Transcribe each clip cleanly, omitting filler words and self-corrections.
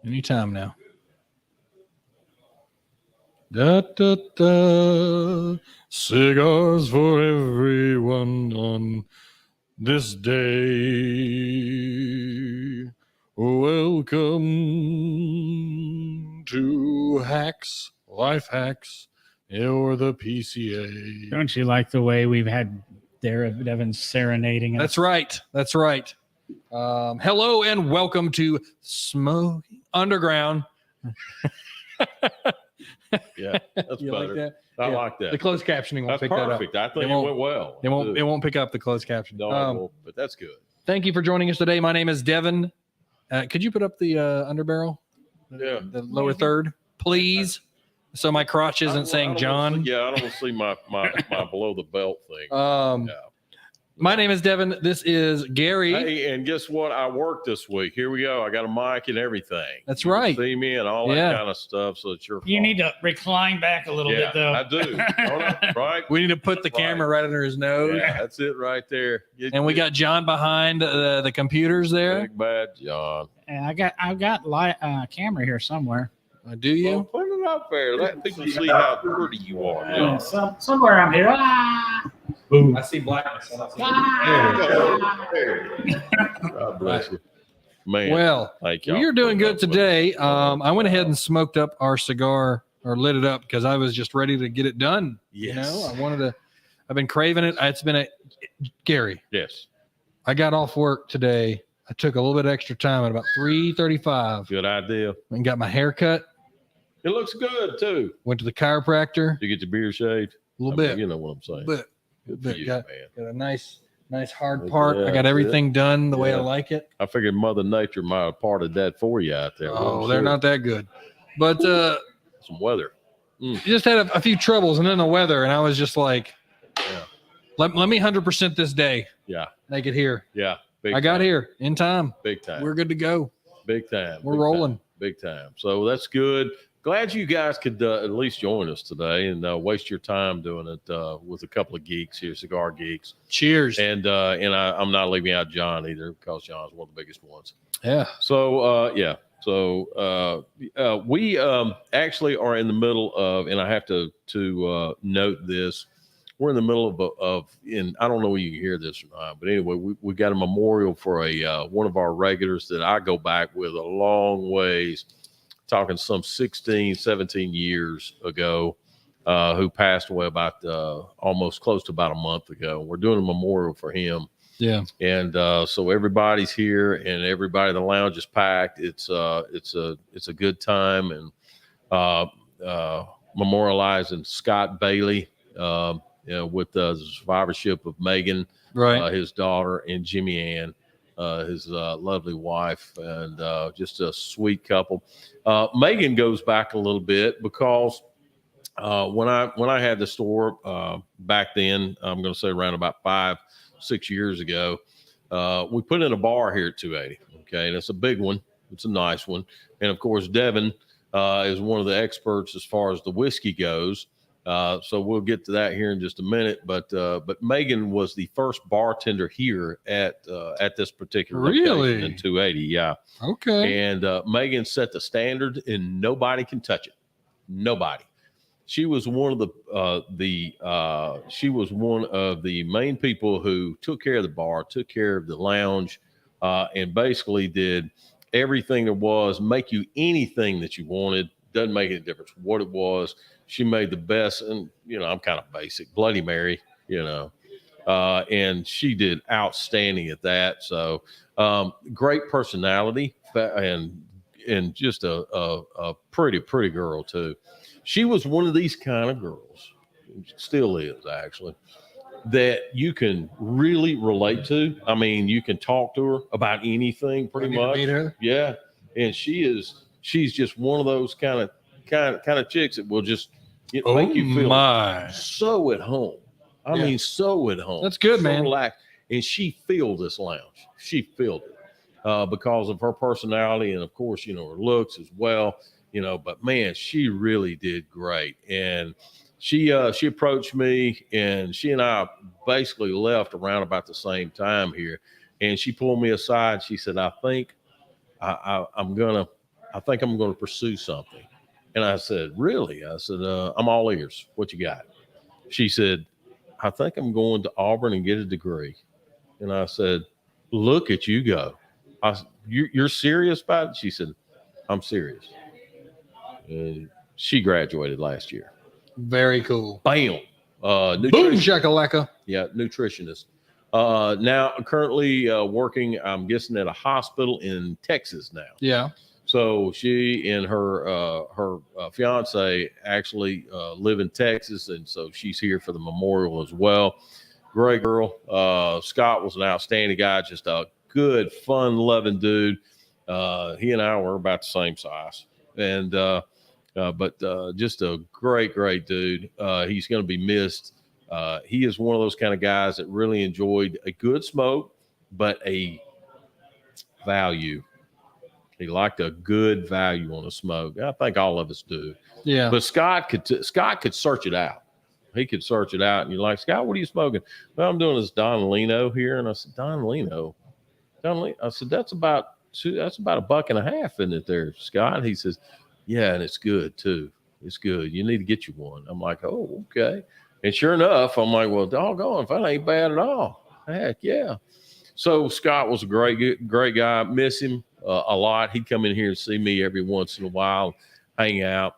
Anytime now. Da, da, da. Cigars for everyone on this day. Welcome to Hacks, Life Hacks, or the PCA. Don't you like the way we've had Devin serenading us? That's right. That's right. Hello and welcome to Smoke Underground. Yeah, that's You better. like that? I Yeah. like that. The closed captioning won't That's pick that up. perfect. I think it went well. It won't pick up the closed captioning. No, it won't, but that's good. Thank you for joining us today. My name is Devin. Could you put up the underbarrel? Yeah. The lower third, please. So my crotch isn't saying John. I don't want to see my below the belt thing. My name is Devin. This is Gary. Hey, and guess what? I worked this week. Here we go. I got a mic and everything. That's You can right. see me and all that kind of stuff. So it's your fault. You need to recline back a little bit, though. I do. Don't I? Right? We need to put the camera right under his nose. Yeah, that's it right there. And we got John behind the computers there. Big bad John. And I've got camera here somewhere. Do you? Well, put it up there. Let people see how pretty you are. Yeah. Somewhere I'm here. I see blackness. God bless you. Man. Well, you're doing good today. I went ahead and smoked up our cigar or lit it up because I was just ready to get it done. Yes. You know, I've been craving it. It's been Gary. Yes. I got off work today I took a little bit extra time at about 3:35 Good idea. and got my hair cut. It looks good too. Went to the chiropractor. You get your beard shaved? A little I mean, bit. you know what I'm saying. Good Good bit. for you, Got man. a nice hard part. Yeah, I got everything done the way I Yeah. like it. I figured Mother Nature might have parted that for you out there. Oh, Well, they're sure. not that good. But Some weather. just had a few troubles, and then the weather, and I was just like, Yeah. let me 100% this day. Yeah. Make it here. Yeah. Big I got time. here in time. Big time. We're good to go. Big time. We're Big rolling. time. Big time. So that's good. Glad you guys could at least join us today and waste your time doing it with a couple of geeks here, cigar geeks. Cheers. And I'm not leaving out John either because John's one of the biggest ones. Yeah. So we actually are in the middle of, and I have to note this. We're in the middle of I don't know if you can hear this or not, but anyway, we got a memorial for one of our regulars that I go back with a long ways, talking some 16, 17 years ago, who passed away about almost close to about a month ago. We're doing a memorial for him. Yeah. And so everybody's here and everybody in the lounge is packed. It's a good time, and memorializing Scott Bailey, with the survivorship of Megan, Right. his daughter, and Jimmy Ann, his lovely wife, and just a sweet couple. Megan goes back a little bit because when I had the store back then, I'm going to say around about 5-6 years ago, we put in a bar here at 280. Okay, and it's a big one. It's a nice one, and of course, Devin is one of the experts as far as the whiskey goes. So we'll get to that here in just a minute. But Megan was the first bartender here at this particular location Really? in 280. Yeah. Okay. And Megan set the standard, and nobody can touch it. Nobody. She was one of the main people who took care of the bar, took care of the lounge, and basically did everything there was, make you anything that you wanted. Doesn't make any difference what it was. She made the best, and I'm kind of basic, Bloody Mary, and she did outstanding at that. So great personality, and just a pretty girl too. She was one of these kind of girls, still is actually, that you can really relate to. I mean, you can talk to her about anything pretty much. Meet her? Yeah, and she's just one of those kind of chicks that will just make you feel so at home. I mean, so at home. That's good, so man. Relaxed. And she filled this lounge. She filled it because of her personality and, of course, her looks as well. But man, she really did great. And she approached me, and she and I basically left around about the same time here. And she pulled me aside. She said, "I think I'm gonna pursue something." And I said, "Really?" I said, "I'm all ears. What you got?" She said, "I think I'm going to Auburn and get a degree." And I said, "Look at you go." You're serious about it?" She said, "I'm serious." And she graduated last year. Very cool. Bam. Boom shakalaka. Yeah, nutritionist. Now currently working, I'm guessing, at a hospital in Texas now. Yeah. So she and her fiance actually live in Texas, and so she's here for the memorial as well. Great girl. Scott was an outstanding guy, just a good, fun-loving dude. He and I were about the same size, and but just a great dude. He's going to be missed. He is one of those kind of guys that really enjoyed a good smoke, but a value. He liked a good value on a smoke. I think all of us do. Yeah. But Scott could search it out. He could search it out, and you're like, "Scott, what are you smoking?" "Well, I'm doing this Don Lino here." And I said, "Don Lino?" I said, that's about $1.50, isn't it there, Scott?" He says, "Yeah, and it's good too. It's good. You need to get you one." I'm like, "Oh, okay." And sure enough, I'm like, "Well, doggone, if that ain't bad at all." Heck yeah. So Scott was a great guy. Miss him a lot. He'd come in here and see me every once in a while, hang out.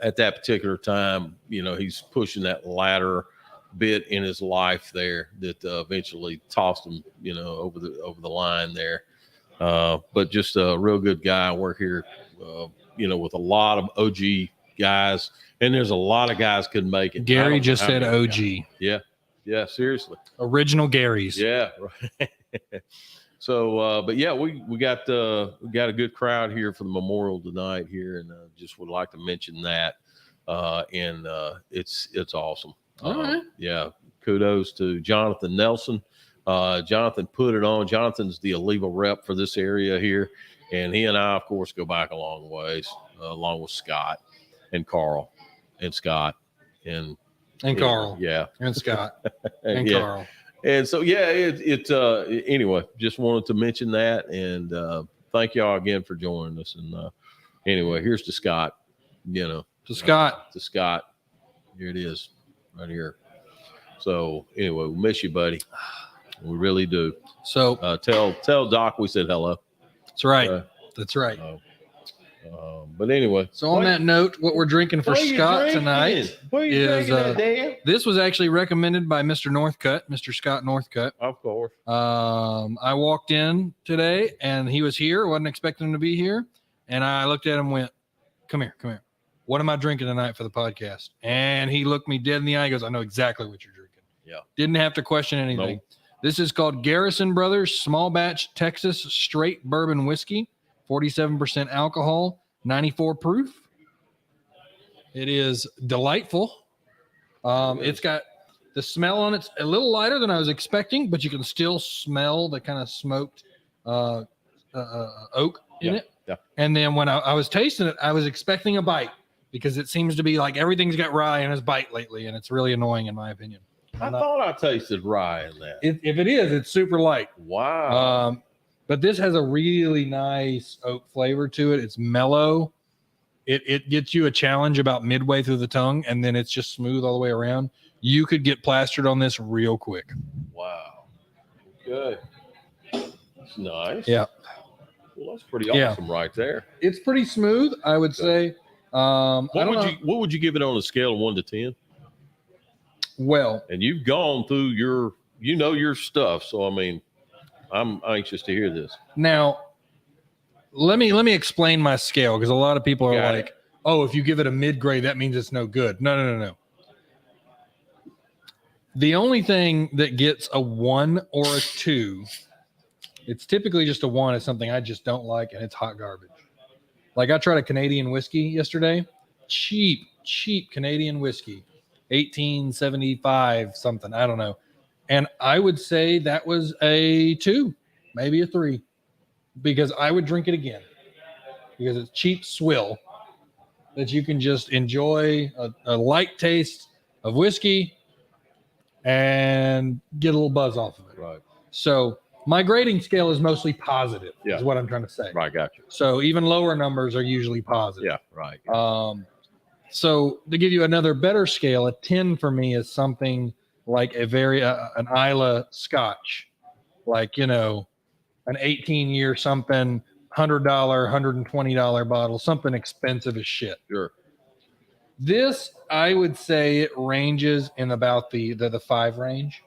At that particular time, he's pushing that ladder bit in his life there that eventually tossed him, over the line there. But just a real good guy. We're here, with a lot of OG guys, and there's a lot of guys couldn't make it. Gary just said many OG. guys. Yeah, seriously. Original Garys. Yeah. Right. So, but yeah, we got a good crowd here for the memorial tonight here, and just would like to mention that. And it's awesome. All right. Yeah. Kudos to Jonathan Nelson. Jonathan put it on. Jonathan's the Oliva rep for this area here, and he and I, of course, go back a long ways, along with Scott and Carl and Scott and Carl. Yeah. And Scott. And yeah. Carl. And so, yeah, anyway, just wanted to mention that. And thank y'all again for joining us. And anyway, here's to Scott, To Scott. To Scott. Here it is right here. So anyway, we miss you, buddy. We really do. So tell Doc we said hello. that's right. That's right. But anyway. So on that note, what we're drinking for Scott tonight what are you is drinking, Dan? this was actually recommended by Mr. Northcutt, Mr. Scott Northcutt. Of course. I walked in today and he was here. Wasn't expecting him to be here. And I looked at him and went, come here. What am I drinking tonight for the podcast? And he looked me dead in the eye and goes, I know exactly what you're drinking. Yeah. Didn't have to question anything. Nope. This is called Garrison Brothers Small Batch Texas Straight Bourbon Whiskey, 47% alcohol, 94 proof. It is delightful. It's got the smell on it's a little lighter than I was expecting, but you can still smell the kind of smoked oak in it. Yeah. And then when I was tasting it, I was expecting a bite because it seems to be like everything's got rye in its bite lately, and it's really annoying in my opinion. I thought I tasted rye in that. If it is, it's super light. Wow. But this has a really nice oak flavor to it. It's mellow. It gets you a challenge about midway through the tongue, and then it's just smooth all the way around. You could get plastered on this real quick. Wow. Good. That's nice. Yeah. Well, that's pretty awesome right there. It's pretty smooth, I would say. What would you give it on a scale of 1 to 10? Well, and you've gone through your stuff. So, I mean, I'm anxious to hear this. Now, let me explain my scale because a lot of people are like, oh, if you give it a mid-grade, that means it's no good. No. The only thing that gets a 1 or a 2, it's typically just a 1 is something I just don't like, and it's hot garbage. Like I tried a Canadian whiskey yesterday. Cheap Canadian whiskey. 1875 something, I don't know. And I would say that was a 2, maybe a 3, because I would drink it again because it's cheap swill that you can just enjoy a light taste of whiskey and get a little buzz off of it. Right. So my grading scale is mostly positive, Yeah. is what I'm trying to say. Right. Gotcha. So even lower numbers are usually positive. Yeah. Right. So to give you another better scale, a 10 for me is something like an Islay Scotch, like, an 18-year something, $100, $120 bottle, something expensive as shit. Sure. This, I would say it ranges in about the 5 range.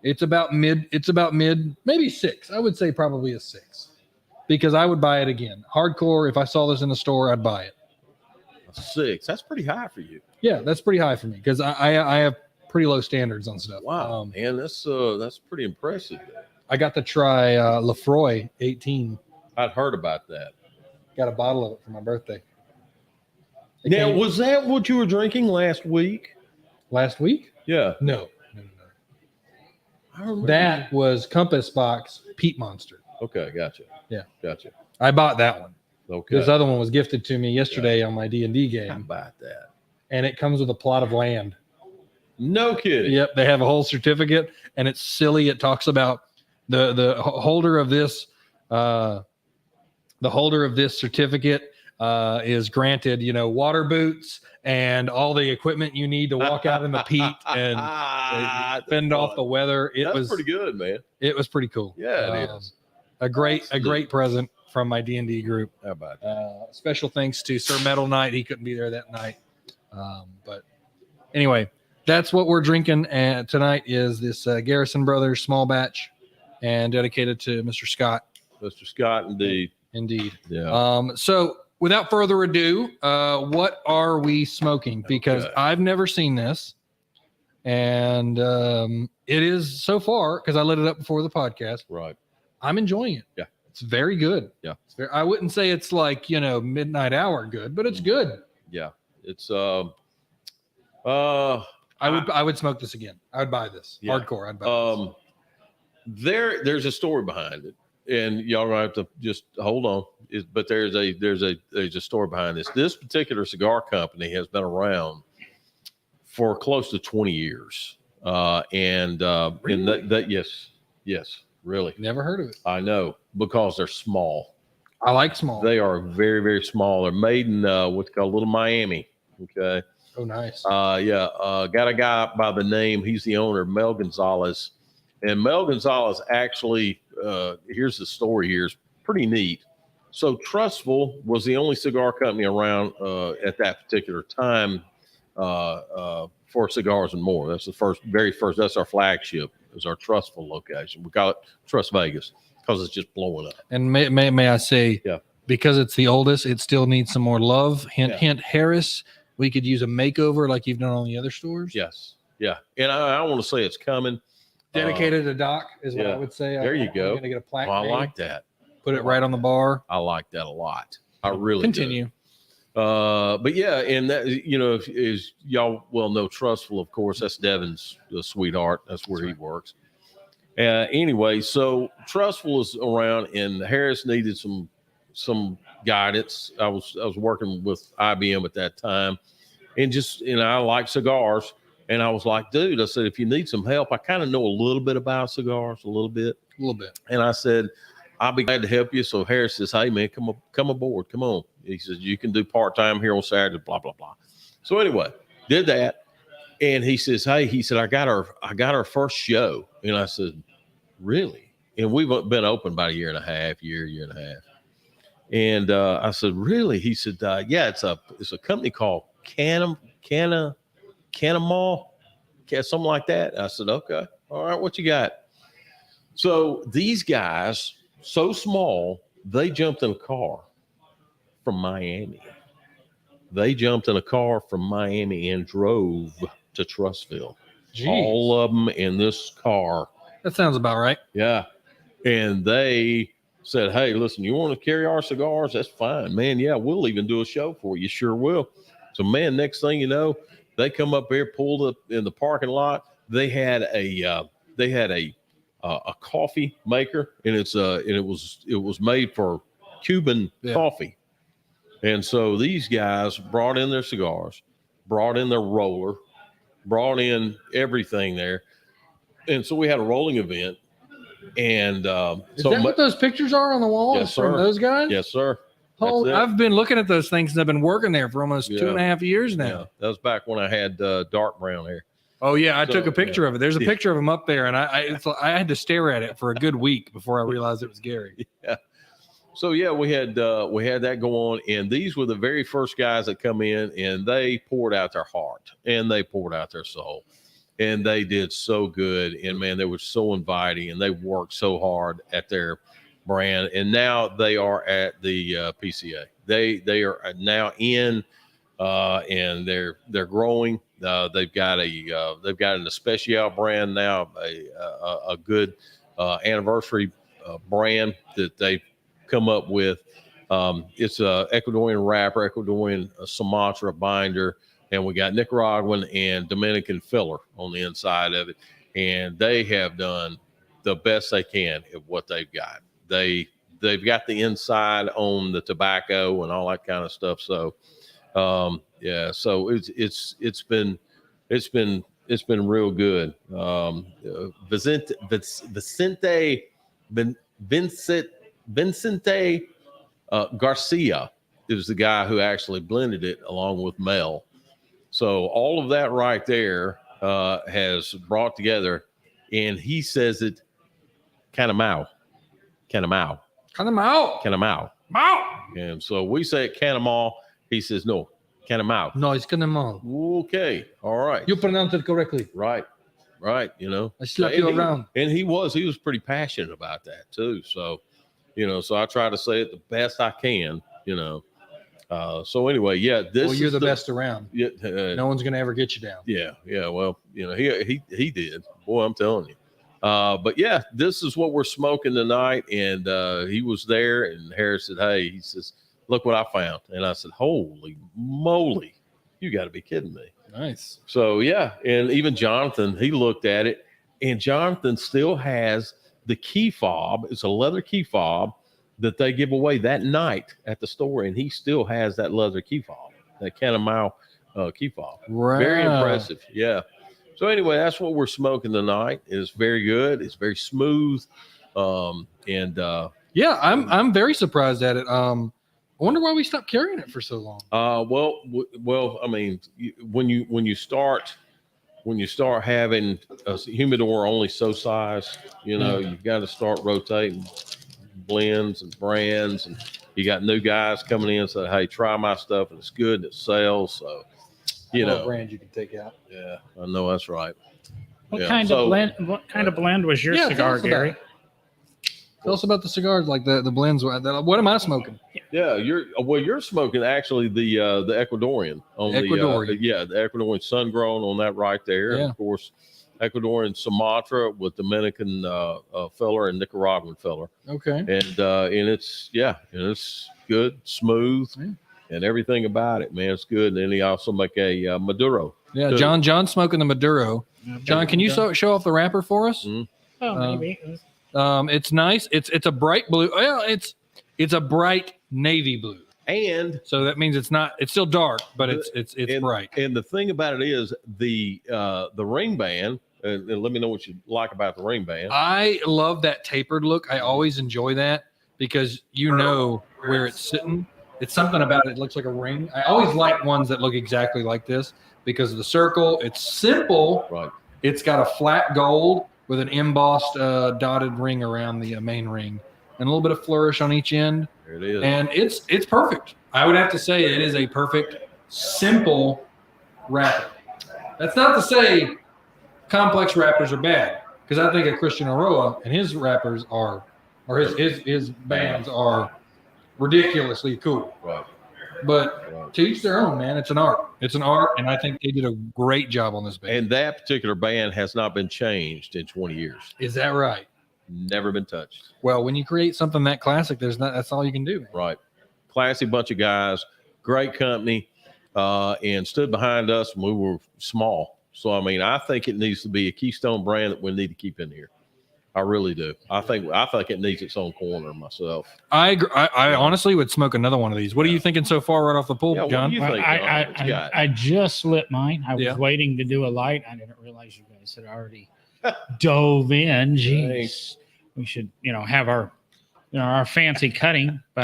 It's about mid, maybe 6. I would say probably a 6 because I would buy it again. Hardcore, if I saw this in the store, I'd buy it. 6. That's pretty high for you. Yeah, that's pretty high for me because I have pretty low standards on stuff. Wow, man, that's pretty impressive. I got to try Laphroaig 18. I'd heard about that. Got a bottle of it for my birthday. Now, was that what you were drinking last week? Last week? Yeah. No. I remember That was Compass Box Peat Monster. Okay, gotcha. Yeah. Gotcha. I bought that one. Okay. This other one was gifted to me yesterday on my D&D How game. about that? And it comes with a plot of land. No kidding. Yep, they have a whole certificate, and it's silly. It talks about the holder of this certificate is granted, water boots and all the equipment you need to walk out in the peat and fend off the weather. It was pretty good, man. It was pretty cool. Yeah, it is. A great present from my D&D group. How about that? Special thanks to Sir Metal Knight. He couldn't be there that night. But anyway, that's what we're drinking tonight is this Garrison Brothers small batch and dedicated to Mr. Scott. Mr. Scott, indeed. Indeed. Yeah. So without further ado, what are we smoking? Because Okay. I've never seen this. And it is so far, because I lit it up before the podcast. Right. I'm enjoying it. Yeah. It's very good. Yeah. I wouldn't say it's like, midnight hour good, but it's good. Yeah. It's I would smoke this again. I would buy this. Yeah. Hardcore. I'd buy this. There's a story behind it, and y'all gonna have to just hold on. But there's a story behind this. This particular cigar company has been around for close to 20 years, and yes, really, Never heard of it. I know, because they're small. I like small. They are very, very small. They're made in what's called Little Miami. Okay. Oh, nice. Got a guy by the name. He's the owner, Mel Gonzalez, and Mel Gonzalez actually. Here's the story. Here's pretty neat. So Trustful was the only cigar company around at that particular time for cigars and more. That's the very first. That's our flagship. Is our Trustful location. We call it Trust Vegas because it's just blowing up. And may I say, Yeah. because it's the oldest, it still needs some more love. Hint, Yeah. hint, Harris. We could use a makeover like you've done on the other stores. Yes. Yeah. And I want to say it's coming. Dedicated to Doc is what yeah. I would say. There you go. I'm going to get a plaque. Oh, I made, like that. Put it right on the bar. I like that a lot. I really Continue. do. But yeah, and that, as y'all well know, Trustful, of course, that's Devin's sweetheart. That's where he works. Anyway, so Trustful is around, and Harris needed some guidance. I was working with IBM at that time, and I like cigars, and I was like, dude, I said, if you need some help, I kind of know a little bit about cigars, a little bit, and I said, I'll be glad to help you. So Harris says, hey man, come aboard, come on. He says, you can do part-time here on Saturday, blah blah blah. So anyway, did that, and he says, hey, he said, I got our first show, and I said, really? And we've been open about a year and a half. And I said, really? He said, yeah, it's a company called Canamall, something like that. I said, okay, all right, what you got? So these guys, so small, they jumped in a car from Miami. They jumped in a car from Miami and drove to Trustville. Jeez. All of them in this car. That sounds about right. Yeah. And they said, hey, listen, you want to carry our cigars? That's fine, man. Yeah, we'll even do a show for you. Sure will. So, man, next thing you know, they come up here, pulled up in the parking lot. They had a coffee maker, and it was made for Cuban coffee. And so these guys brought in their cigars, brought in their roller, brought in everything there. And so we had a rolling event. And Is that what those pictures are on the wall? Yes, from sir. those guys? Yes, sir. Oh, That's it. I've been looking at those things since I've been working there for almost 2.5 years now. Yeah, that was back when I had dark brown hair. Oh yeah, I So, took a picture of it. There's a picture of him up there, and I had to stare at it for a good week before I realized it was Gary. Yeah. So yeah, we had that go on, and these were the very first guys that come in, and they poured out their heart and they poured out their soul, and they did so good. And man, they were so inviting, and they worked so hard at their brand. And now they are at the PCA. They are now in, and they're growing. They've got an especial brand now, a good anniversary brand that they've come up with. It's a Ecuadorian wrapper, Ecuadorian Sumatra binder, and we got Nicaraguan and Dominican filler on the inside of it. And they have done the best they can at what they've got. They've got the inside on the tobacco and all that kind of stuff. So yeah, so it's been real good. Vicente Garcia is the guy who actually blended it along with Mel. So all of that right there has brought together, and he says it kind of mow. And so we say it Canamall. He says, no, Catamount. No, it's Catamount. Okay. All right. You pronounce it correctly. Right. You know, I slap And you he- around. And he was pretty passionate about that too. So, you know, so I try to say it the best I can, you know. So anyway, yeah, this Well, you're is the best around. Yeah. No one's gonna ever get you down. Yeah. Well, you know, he did. Boy, I'm telling you. But yeah, this is what we're smoking tonight. And he was there, and Harris said, "Hey," he says, "look what I found." And I said, "Holy moly, you got to be kidding me." Nice. So yeah, and even Jonathan, he looked at it, and Jonathan still has the key fob. It's a leather key fob that they give away that night at the store, and he still has that leather key fob, that Catamount key fob. Right. Very impressive. Yeah. So anyway, that's what we're smoking tonight. It's very good. It's very smooth. Yeah, I'm very surprised at it. I wonder why we stopped carrying it for so long. Well, I mean, when you start having a humidor only so size, you know, you've got to start rotating blends and brands, and you got new guys coming in and say, "Hey, try my stuff, and it's good and it sells." So, you know, brand you can take out. yeah, I know that's right. What Yeah. kind So- of blend? What kind of blend was your Yeah, tell cigar, us about Gary? it. Tell us about the cigars, like the blends. What am I smoking? Yeah, you're smoking actually the Ecuadorian on Ecuadorian. the Ecuadorian sun grown on that right there. And Yeah. of course, Ecuadorian Sumatra with Dominican filler and Nicaraguan filler, Okay. and it's good, smooth, Yeah. and everything about it, man, it's good. And then he also make a Maduro. Yeah, Good. John's smoking the Maduro. John, can you show off the wrapper for us? Mhm. Oh, maybe. It's nice. It's a bright blue. Well, it's a bright navy blue. And So that means it's still dark, but it's and, bright. And the thing about it is the ring band. And let me know what you like about the ring band. I love that tapered look. I always enjoy that because you know where it's sitting. It's something about it. It looks like a ring. I always like ones that look exactly like this because of the circle. It's simple. Right. It's got a flat gold with an embossed dotted ring around the main ring and a little bit of flourish on each end. There it is. And it's perfect. I would have to say it is a perfect, simple wrapper. That's not to say complex wrappers are bad, because I think a Christian Aroa and his wrappers or his bands are ridiculously cool. Right. But to each their own, man. It's an art. It's an art, and I think they did a great job on this band. And that particular band has not been changed in 20 years. Is that right? Never been touched. Well, when you create something that classic, that's all you can do, man. Right. Classy bunch of guys, great company, and stood behind us when we were small. So, I mean, I think it needs to be a Keystone brand that we need to keep in here. I really do. I think it needs its own corner myself. I agree. I honestly would smoke another one of these. What are you thinking so far right off the pull, Yeah, what John? do you Well, think, John? What you got? I just lit mine. I was Yeah. waiting to do a light. I didn't realize you guys had already dove in. Jeez, Thanks. we should, have our, our fancy cutting by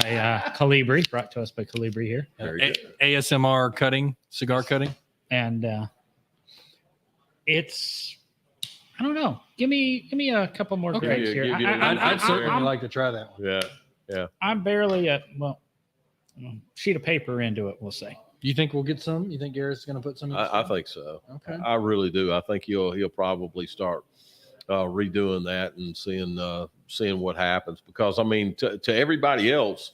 Calibri, brought to us by Calibri here, Very good. ASMR cutting, cigar cutting. and it's, I don't know. Give me a couple more Okay. grapes Yeah, here. give you I'd certainly I'm, like to try that one. Yeah. I'm barely a sheet of paper into it. We'll say. You think we'll get some? You think Garrett's going to put some? I think so. Okay. I really do. I think he'll probably start redoing that and seeing what happens, because I mean, to everybody else,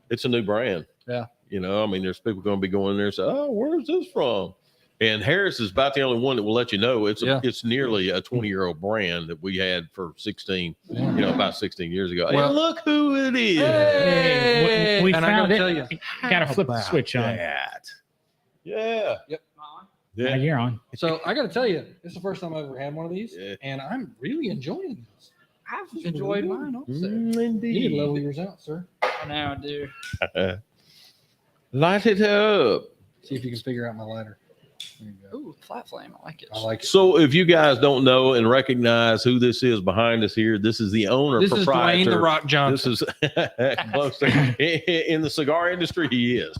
it's a new brand. Yeah. I mean, there's people going to be going in there and say, "Oh, where's this from?" And Harris is about the only one that will let you know it's nearly a 20-year-old brand that we had for 16, Yeah. about 16 years ago. Well- and look who it is. Hey! we And I found gotta it. tell you, Got to flip the About switch on. that. Yeah. Yep. Yeah, Yeah. you're on. so I got to tell you, this is the first time I've ever had one of these, Yeah. and I'm really enjoying this. I've This is enjoyed really mine good. also. You need to Indeed. level yours out, sir. Now I do. Light it up. See if you can figure out my lighter. There you go. Ooh, flat flame. I like it. I like it. So, if you guys don't know and recognize who this is behind us here, this is the owner, This is Dwayne proprietor. the Rock This Johnson. is close to, in the cigar industry. He is.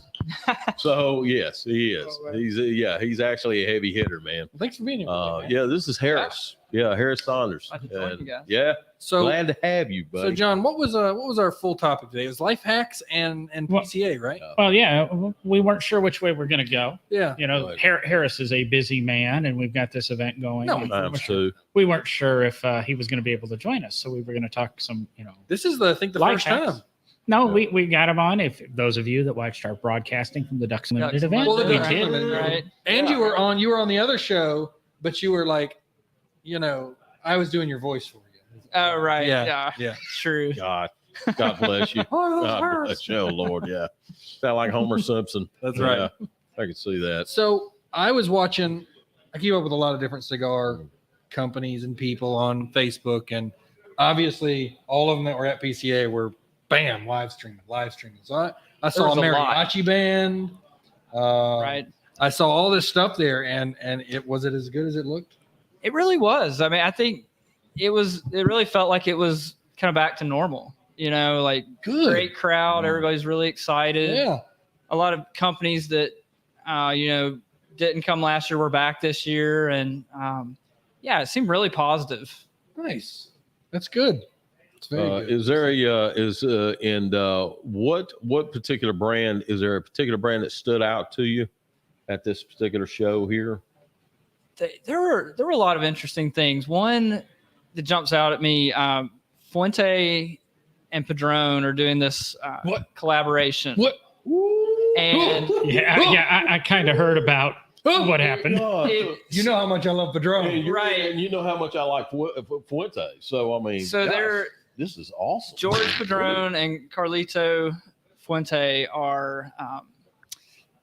So yes, he is. Oh, wow. He's actually a heavy hitter, man. Thanks for being here. Yeah, this is Harris. Yeah, Harris Saunders. Glad to join And, you guys. yeah, So, glad to have you, buddy. so John, what was our full topic today? It was life hacks and Well- PCA, right? Well, yeah, we weren't sure which way we're going to go. Yeah. You know, Right. Harris is a busy man, and we've got this event going. No, Times two. We weren't sure if he was going to be able to join us, so we were going to talk some, This is I think the life first hacks. time. No, we got him on. If those of you that watched our broadcasting from the Ducks Limited event, Well, the we Ducks did. Limited, Right. And Yeah. you were on the other show, but you were like, I was doing your voice for you. Oh, right. Yeah. Yeah. True. God bless you. Oh, that's God Harris. bless you, oh, Lord. Yeah. Sound like Homer Simpson. That's right. Yeah, I can see that. So I was watching. I keep up with a lot of different cigar companies and people on Facebook, and obviously all of them that were at PCA were bam live streaming. So I saw a was a lot. mariachi band. Right. I saw all this stuff there, and was it as good as it looked? It really was. I mean, I think it really felt like it was kind of back to normal, like Good. great crowd. Everybody's really excited. Yeah. A lot of companies that, didn't come last year were back this year. And it seemed really positive. Nice. That's good. It's very good. Is there what particular brand, is there a particular brand that stood out to you at this particular show here? There were a lot of interesting things. One that jumps out at me, Fuente and Padron are doing this collaboration. What? And I kind of heard about what happened. You know how much I love Padron. Right. And you know how much I like Fuente. So, I mean, this is awesome. George Padron and Carlito Fuente are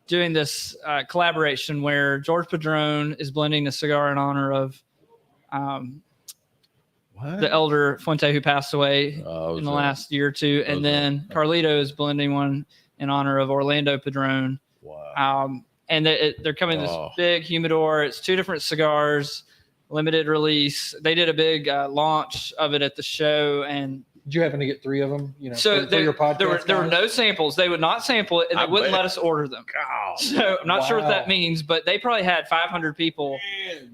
doing this collaboration where George Padron is blending a cigar in honor of the elder Fuente who passed away in the last year or two. And then Carlito is blending one in honor of Orlando Padron. Wow. And they're coming in this big humidor. It's 2 different cigars, limited release. They did a big launch of it at the show. And Did you happen to get 3 of them? so for your podcast. there were no samples. They would not sample it, and they wouldn't let us order them. So I'm not sure what that means, but they probably had 500 people.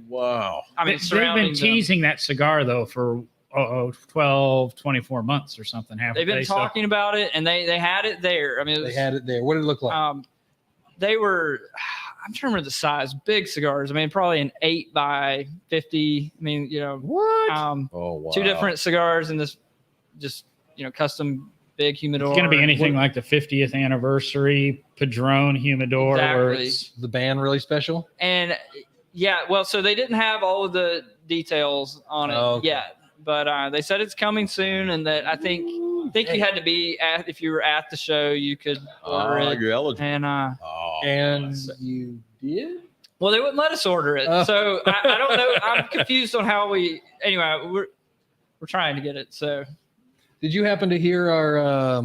Wow. I mean, They've surrounding been them. teasing that cigar, though, for 12, 24 months or something. Haven't They've been they? talking about it, and they had it there. I mean, They had it there. What did it look like? they were, I'm trying to remember the size, big cigars. I mean, probably an 8 by 50. I mean, What? Oh, wow. 2 different cigars in this just, custom big humidor. It's going to be anything like the 50th anniversary Padron humidor. Where Exactly. it's, The band really special? And so they didn't have all of the details on it yet, but they said it's coming soon, and that I think you had to be if you were at the show, you could order it. You're eligible. And And you did? well, they wouldn't let us order it, so I don't know. I'm confused on how anyway, we're trying to get it. So Did you happen to hear our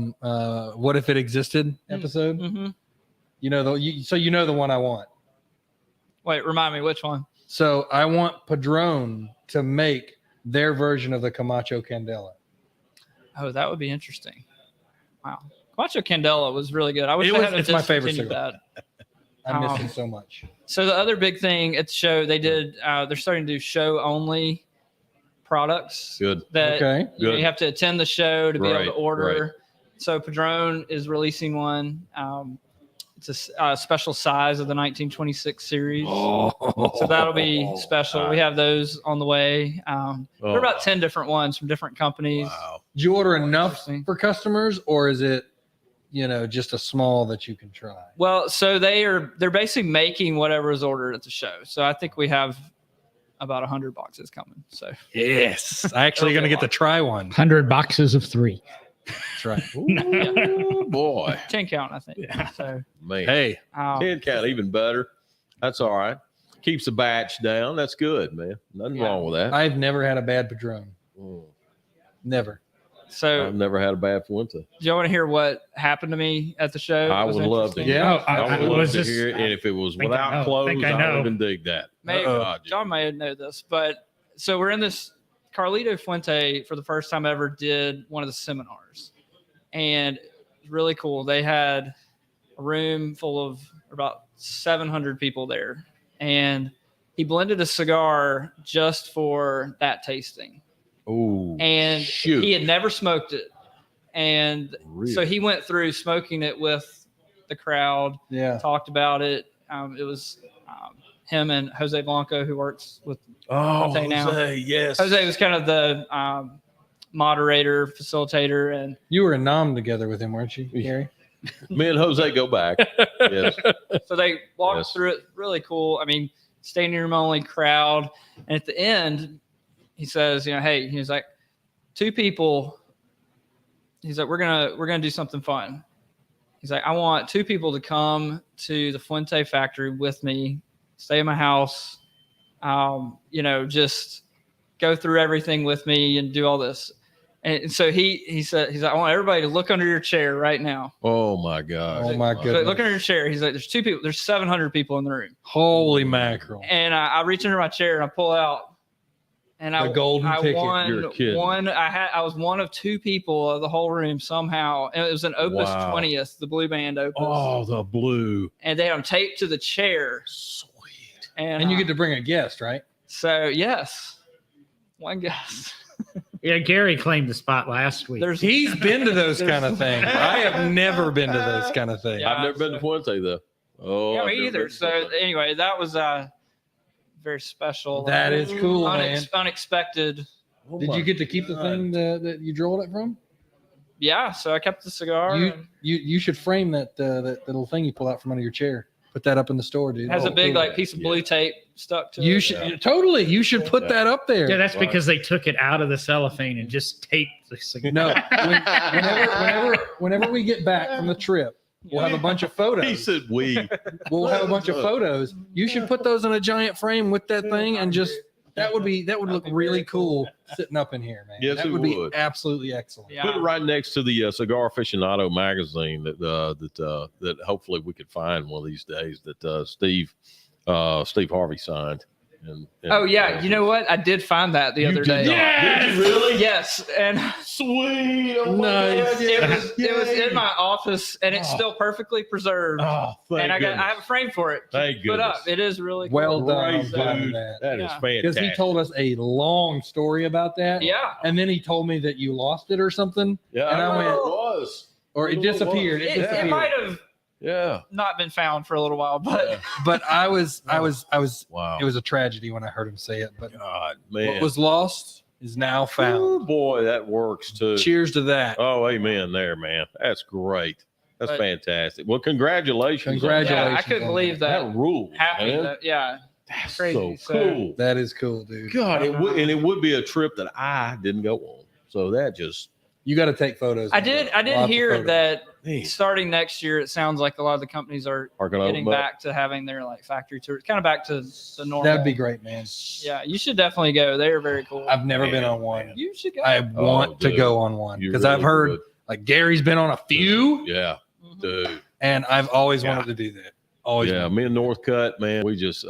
"What If It Existed" episode? mm-hmm. You know the one I want. Wait, remind me which one. So I want Padron to make their version of the Camacho Candela. Oh, that would be interesting. Wow, Camacho Candela was really good. I wish It's my favorite cigar. that. I miss it so much. So the other big thing at the show, they're starting to do show only products. Good. That Okay. you have to attend the show to be able Right, to order. right. So Padron is releasing one. It's a special size of the 1926 series. So that'll be special. We have those on the way. There are about 10 different ones from different companies. Wow. Did you order enough Interesting. for customers, or is it, just a small that you can try? Well, so they're basically making whatever is ordered at the show. So I think we have about 100 boxes coming. So Yes, I actually going to get to try one. 100 boxes of 3. That's right. Ooh, boy. 10 count, I think. Yeah. So Man. Hey, 10 count, even better. That's all right. Keeps the batch down. That's good, man. Nothing wrong with that. I've never had a bad Padron. Never. So I've never had a bad Fuente. do you want to hear what happened to me at the show? I It was would love to interesting. hear Yeah. it. I would love was to just- hear it. And if it was think I without know. clothes, Think I I know. would even dig that. Maybe God, John may know this, but so we're in this. Carlito Fuente for the first time ever did one of the seminars, and it was really cool. They had a room full of about 700 people there, and he blended a cigar just for that tasting. Oh, And shoot. he had never smoked it. And Really? so he went through smoking it with the crowd, Yeah. talked about it. It was him and Jose Blanco, who works with Oh, Jose now. Jose, yes. Jose was kind of the moderator, facilitator, and You were in Nam together with him, weren't you, Gary? Me and Jose go back. Yes. so they walked Yes. through it. Really cool. I mean, standing room only crowd. And at the end, he says, hey, he's like, 2 people. He's like, we're gonna do something fun. He's like, I want 2 people to come to the Fuente factory with me, stay in my house, just go through everything with me and do all this. And so he said, he's like, I want everybody to look under your chair right now. Oh my gosh. Oh my So goodness. look under your chair. He's like, there's 2 people. There's 700 people in the room. Holy mackerel. And I reach under my chair and I pull out. And The golden ticket. You're kidding. I was one of 2 people of the whole room somehow. And it was an Opus Wow. 20th, the blue band Opus. Oh, the blue. And they had them taped to the chair. Sweet. And And you get to bring a guest, right? So yes, one guest. Yeah, Gary claimed the spot last week. He's been to those kind of things. I have never been to those kind of things. Yeah. I've never been to Fuente though. Oh, Yeah, I've me never either. been to So Fuente. anyway, that was very special. That is cool, man. Unexpected. Oh Did my you get to keep the God. thing that you drew it from? Yeah, so I kept the cigar. You, and you should frame that little thing you pull out from under your chair. Put that up in the store, dude. it has Oh, a big cool. like piece of Yeah. blue tape stuck to You it. should totally. You should put that up there. Yeah, that's Right. because they took it out of the cellophane and just taped the cigar. No, whenever we get back from the trip, we'll have a bunch of He photos. said we. We'll have a bunch of photos. You should put those in a giant frame with that thing, and just that would look really cool sitting up in here, man. Yes, that it would be would. absolutely excellent. Yeah. Put it right next to the Cigar Aficionado magazine that hopefully we could find one of these days that Steve Harvey signed. And Oh yeah, you know what? I did find that the You other did day. not. Did you really? Yes, and Sweet. Oh my Nice. God, it was yay. in my office, and it's Oh. still perfectly preserved. Oh, thank and I goodness. have a frame for it. to Thank put up. goodness. It is really cool. Well done on Great, finding dude. that. That is Yeah. Because fantastic. he told us a long story about that. Yeah. And then he told me that you lost it or something, Yeah, and I I went- remember it was. or it It was. disappeared. It It disappeared. might have Yeah. not been found for a little while, but Yeah. But I was. Wow. It was a tragedy when I heard him say it. But God, man. what was lost is now found. Ooh, boy, that works too. Cheers to that. Oh, amen there, man. That's great. That's But- fantastic. Well, congratulations. on Congratulations. that. yeah, I couldn't on believe that. That rules, Happy man. that, yeah. That's crazy. so So- cool. That is cool, dude. God, it would be a trip that I didn't go on. So that just You got to take photos. I did Lots of hear photos. that man, starting next year, it sounds like a lot of the companies are are gonna getting open up. back to having their like factory tours, kind of back to the normal. That'd be great, man. Yeah, you should definitely go. They are very cool. I've never been Man, on one. man. You should go. I want to dude. go on one You because really I've heard would. like Gary's been on a few, Yeah, Mhm. dude. and I've always Yeah. wanted to do that. Always. Yeah, wanted. me and Northcutt, man, we just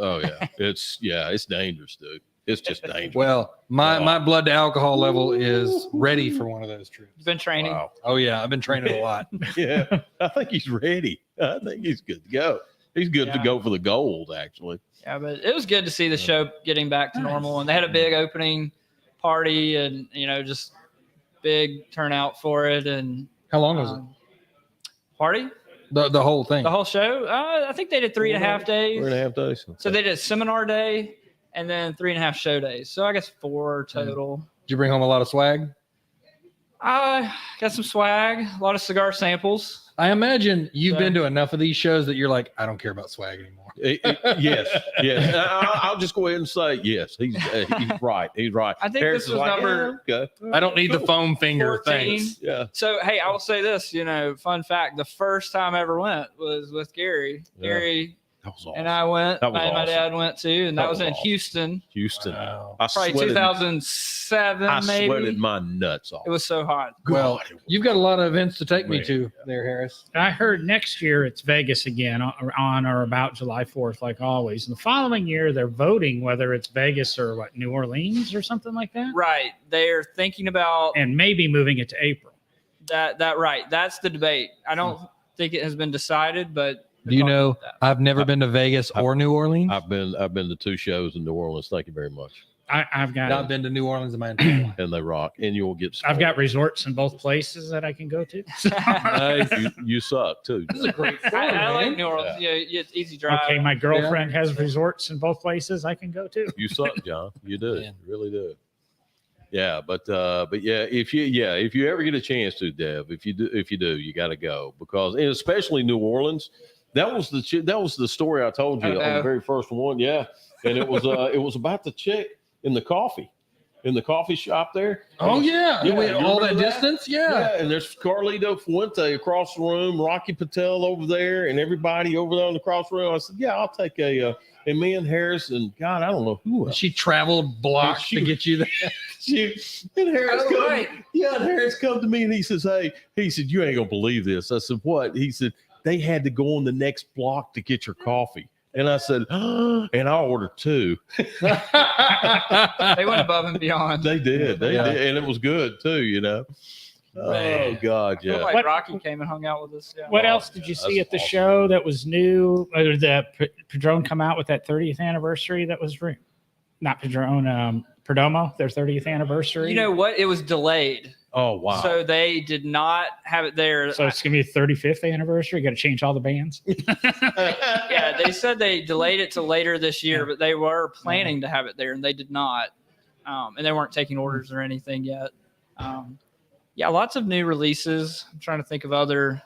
it's dangerous, dude. It's just dangerous. Well, my blood to alcohol level is ready for one of those trips. You've been training. Wow. Oh yeah, I've been training a lot. Yeah, I think he's ready. I think he's good to go. He's good to Yeah. go for the gold, actually. Yeah, but it was good to see the show getting back to normal, and they had a big opening party, and just big turnout for it, and How long was it? party The whole thing. the whole show. I think they did 3.5 days. 3.5 days. So they did seminar day and then 3.5 show days. So I guess 4 total. Did you bring home a lot of swag? Got some swag, a lot of cigar samples. I imagine you've So- been to enough of these shows that you're like, I don't care about swag anymore. Yes. I'll just go ahead and say yes. He's right. He's right. I think Harris this is was like, number yeah, okay. I don't need the foam finger. 14. Thanks. Yeah. So, hey, I will say this, fun fact, the first time I ever went was with Gary. Yeah. Gary That was awesome. and I went, That was and my awesome. dad went too, and that That was was in awesome. Houston, Houston. Wow. I probably sweated, 2007 I maybe. sweated my nuts off. It was so hot. Well, God, it was- you've got a lot of events to take me Man. to there, Harris. I heard next year it's Vegas again on or about July 4th, like always. And the following year, they're voting whether it's Vegas or New Orleans or something like that. Right. They're thinking about And maybe moving it to April. that right. That's the debate. I don't think it has been decided, but Do you know? that. I've never been to Vegas or New Orleans. I've been to 2 shows in New Orleans. Thank you very much. I've got I've been to New Orleans in my entire life. And they rock. And you'll get. I've got resorts in both places that I can go to. You suck too. This is a great story, I like man. New Orleans. Yeah, it's easy drive. Okay, my girlfriend has resorts in both places I can go to. You suck, John. You do. Man. You really do. Yeah, but yeah, if you ever get a chance to, Dev, if you do, you got to go because, and especially New Orleans. That was the story I told you on the very first one. Yeah, and it was about the chick in the coffee shop there. Oh yeah, Yeah, Wait, you all that remember that? distance. Yeah. Yeah, and there's Carlito Fuente across the room, Rocky Patel over there, and everybody over there on the cross room. I said, yeah, I'll take a. And me and Harris and God, I don't know who else. She traveled blocks to get you there. And Harris Oh, right. and Harris come to me and he says, hey, he said, you ain't gonna believe this. I said, what? He said, they had to go on the next block to get your coffee. And I said, and I ordered 2. They went above and beyond. They did. And it was good too, you know. Man. Oh God, I feel yeah. like What- Rocky came and hung out with us. Yeah. What else did you see That's at the awesome. show that was new? Or the Padron come out with that 30th anniversary that was not Padron, Perdomo, their 30th anniversary. You know what? It was delayed. Oh wow. So they did not have it there. So it's gonna be the 35th anniversary. Got to change all the bands. Yeah, they said they delayed it to later this year, but they were planning to have it there and they did not. And they weren't taking orders or anything yet. Yeah, lots of new releases. I'm trying to think of other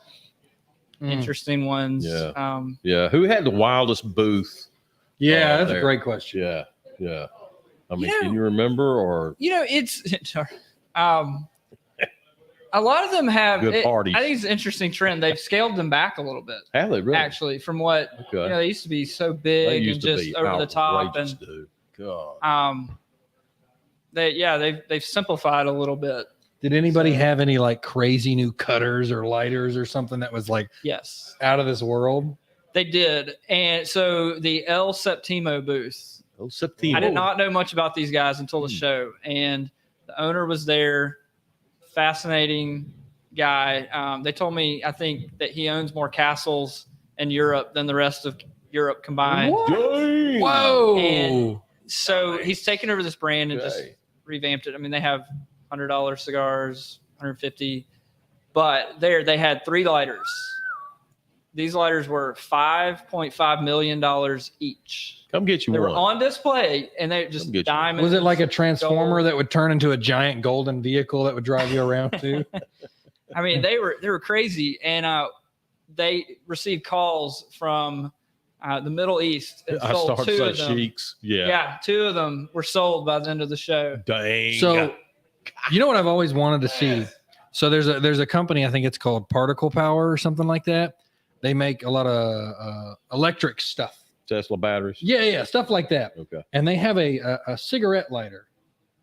interesting ones. Yeah. Yeah. Who had the wildest booth? Yeah, that's there. a great question. Yeah. Yeah. I mean, You know- can you remember or It's a lot of them have Good parties. I think it's an interesting trend. They've scaled them back a little bit, have they really? actually, from what Okay. they used to be so They big used and to just be over the top. outrageous, And dude. God. they've simplified a little bit. Did anybody have any like crazy new cutters or lighters or something that was like Yes, out of this world? they did. And so the El Septimo booth, Oh, September. I did not know much about these guys until the show, and the owner was there. Fascinating guy. They told me, I think, that he owns more castles in Europe than the rest of Europe combined. Dang. Whoa! And so he's taken over this brand and just Okay. revamped it. I mean, they have $100 cigars, 150, but there they had 3 lighters. These lighters were $5.5 million each. Come get you They were one. on display, and they just Come get you. diamonds. Was it like a transformer gold. that would turn into a giant golden vehicle that would drive you around too? I mean, they were crazy, and they received calls from the Middle East and I sold started 2 to of say them. sheiks. Yeah. Yeah, 2 of them were sold by the end of the show. Dang. So, you know what I've always wanted to see? So there's a company, I think it's called Particle Power or something like that. They make a lot of electric stuff. Tesla batteries. Yeah, stuff like that. Okay. And they have a cigarette lighter.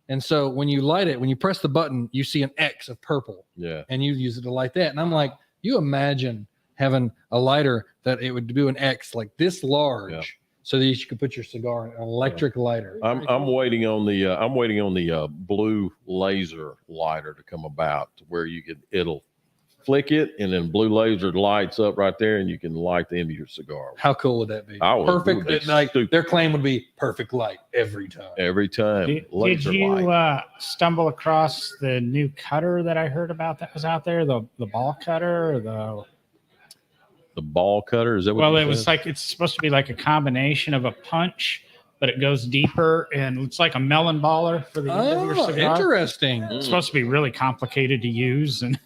And so when you light it, when you press the button, you see an X of purple, Yeah. and you use it to light that. And I'm like, you imagine having a lighter that it would do an X like this large, Yeah. so that you could put your cigar in an electric lighter. I'm waiting on the blue laser lighter to come about to where it'll flick it and then blue laser lights up right there and you can light the end of your cigar How cool would that be? I would- Perfect. it would be Like stupid. their claim would be perfect light every time. every time. Did Laser you light. stumble across the new cutter that I heard about that was out there? The ball cutter or The ball cutter, is that what well, you it was said? like it's supposed to be like a combination of a punch, but it goes deeper and it's like a melon baller for the end of your Oh, cigar. interesting. It's supposed to be really complicated to use, and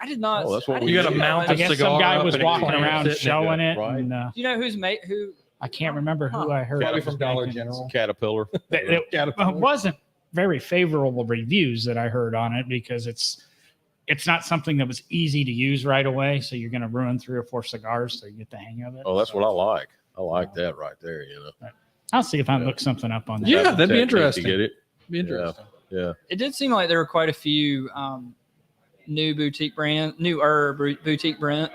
I did not. Oh, that's what I we didn't You gotta see that mount one. a I guess cigar some guy up was and it walking clamps around it. showing it, Right. and Do you know who's made who? I can't remember who I heard. Probably it was from Dollar making. General. Caterpillar. It wasn't very favorable reviews that I heard on it because it's not something that was easy to use right away. So you're going to ruin 3 or 4 cigars so you get the hang of it. Oh, that's what I like. I like that right there, you know. I'll see if I can look something up on that. Yeah, that'd be Technique to interesting. get it. Be interesting. Yeah. It did seem like there were quite a few new boutique brands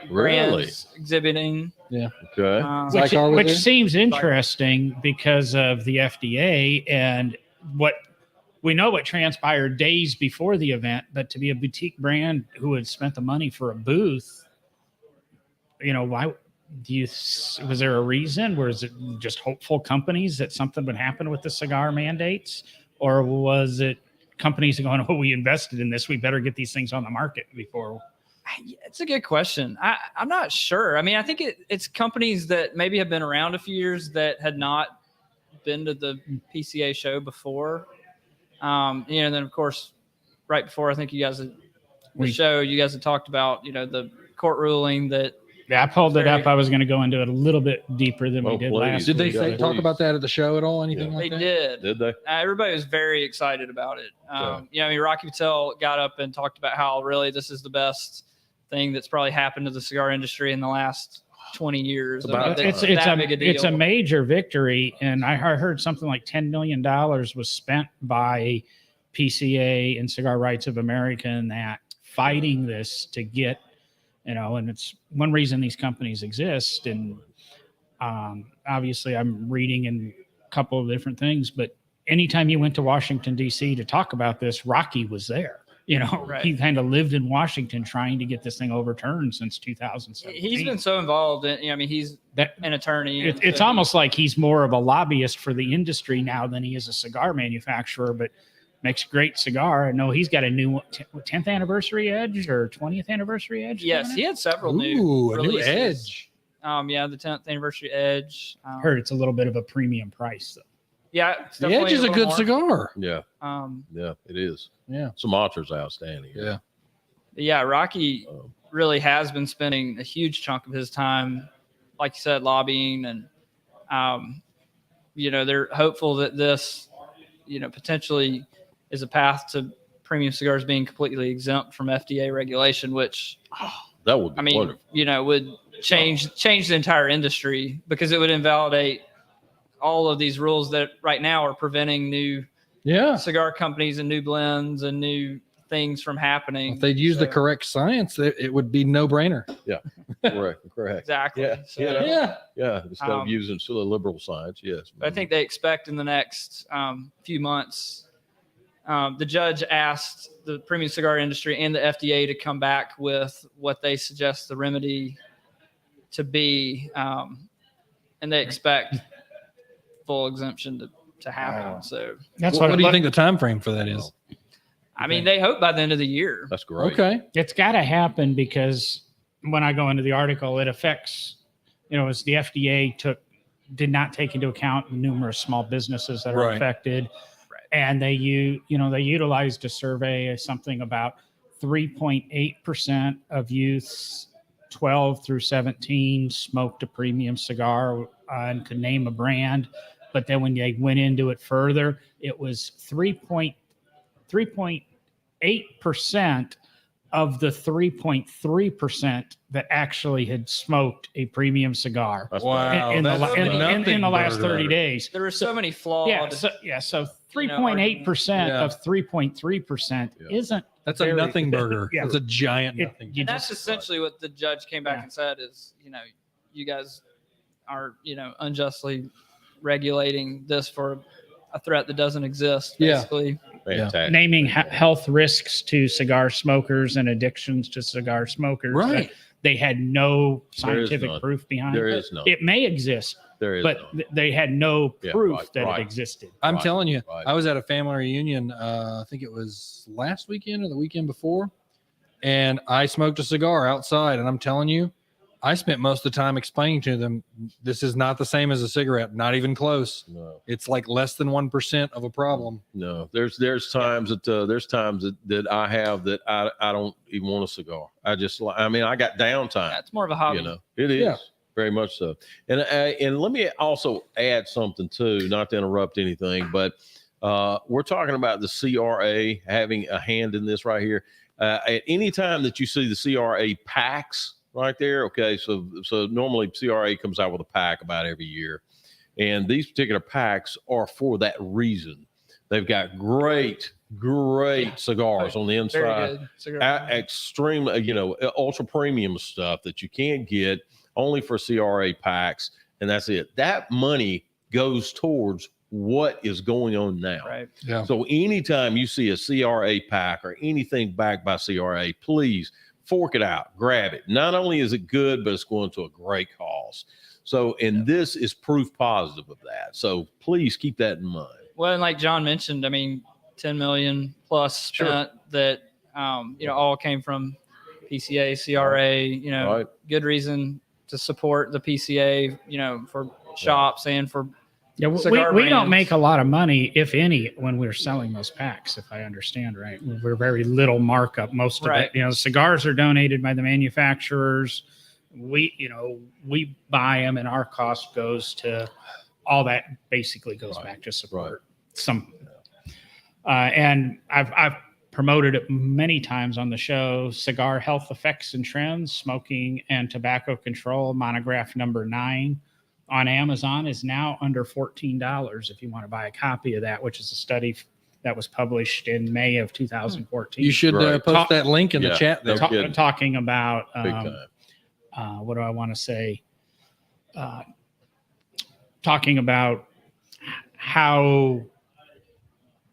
Really? exhibiting. Okay. Which, Zycar was which there? seems interesting because of the FDA and what we know what transpired days before the event, but to be a boutique brand who had spent the money for a booth, you know, was there a reason? Was it just hopeful companies that something would happen with the cigar mandates, or was it companies going, "Oh, we invested in this, we better get these things on the market before"? It's a good question. I'm not sure. I mean, I think it's companies that maybe have been around a few years that had not been to the PCA show before. Then of course, right before I think you guys had talked about, the court ruling that. Yeah, I pulled it up. I was going to go into it a little bit deeper than we did last. Did they week. talk about that at the show at all? Anything like that? They did. Did they? Everybody was very excited about it. Rocky Patel got up and talked about how really this is the best thing that's probably happened to the cigar industry in the last 20 years. It's a major victory, and I heard something like $10 million was spent by PCA and Cigar Rights of America in that fighting this to get, and it's one reason these companies exist. And obviously I'm reading in a couple of different things, but anytime you went to Washington, D.C. to talk about this, Rocky was there. Right. He kind of lived in Washington trying to get this thing overturned since 2017. He's been so involved in, he's an attorney. It's almost like he's more of a lobbyist for the industry now than he is a cigar manufacturer, but makes a great cigar. I know he's got a new 10th anniversary edge or 20th anniversary edge. Yes, he had several new releases. edge. The 10th anniversary edge. Heard it's a little bit of a premium price though. Yeah, it's the edge is a good cigar. Yeah. Yeah, it is. Yeah. Sumatra's outstanding. Yeah. Rocky really has been spending a huge chunk of his time, like you said, lobbying, and they're hopeful that this, potentially is a path to premium cigars being completely exempt from FDA regulation, which that would be wonderful. Would change the entire industry, because it would invalidate all of these rules that right now are preventing new cigar companies and new blends and new things from happening. If they'd use the correct science, it would be no brainer. Yeah, correct. Exactly. Yeah. Instead of using sort of liberal science, yes. I think they expect in the next few months. The judge asked the premium cigar industry and the FDA to come back with what they suggest the remedy to be, and they expect full exemption to happen. So that's what do you think the time frame for that is? They hope by the end of the year. That's great. Okay. It's got to happen, because when I go into the article, it affects, as the FDA did not take into account numerous small businesses that are affected. Right. And they utilized a survey of something about 3.8% of youths 12 through 17 smoked a premium cigar and could name a brand. But then when they went into it further, it was 3.8% of the 3.3% that actually had smoked a premium cigar. Wow. In the last 30 days. There were so many flawed. So 3.8% of 3.3% isn't. That's a nothing burger. Yeah. That's a giant nothing. That's essentially what the judge came back and said is, you guys are, unjustly regulating this for a threat that doesn't exist, basically. Fantastic. Naming health risks to cigar smokers and addictions to cigar smokers. Right. They had no scientific proof behind it. There is none. It may exist, but they had no proof that it existed. I'm telling you, I was at a family reunion, I think it was last weekend or the weekend before, and I smoked a cigar outside, and I'm telling you, I spent most of the time explaining to them, this is not the same as a cigarette, not even close. No. It's like less than 1% of a problem. No, there's times that I have that I don't even want a cigar. I got downtime. That's more of a hobby. It is very much so. And let me also add something too, not to interrupt anything, but we're talking about the CRA having a hand in this right here. At any time that you see the CRA packs, right there. Okay. So normally CRA comes out with a pack about every year, and these particular packs are for that reason. They've got great cigars on the inside, extreme, ultra premium stuff that you can't get only for CRA packs. And that's it. That money goes towards what is going on now. Right. Yeah. So anytime you see a CRA pack or anything backed by CRA, please fork it out, grab it. Not only is it good, but it's going to a great cause. loss. So, and this is proof positive of that. So please keep that in mind. Well, and like John mentioned, I mean, 10 million plus spent that, all came from PCA, CRA, good reason to support the PCA, for shops and for we don't make a lot of money, if any, when we're selling those packs, if I understand right. We're very little markup. Most of it, cigars are donated by the manufacturers. We buy them and our cost goes to all that basically goes back to support some. And I've promoted it many times on the show. Cigar Health Effects and Trends, Smoking and Tobacco Control, monograph number 9 on Amazon is now under $14 if you want to buy a copy of that, which is a study that was published in May of 2014. You should post that link in the chat there. Talking about, what do I want to say? Talking about how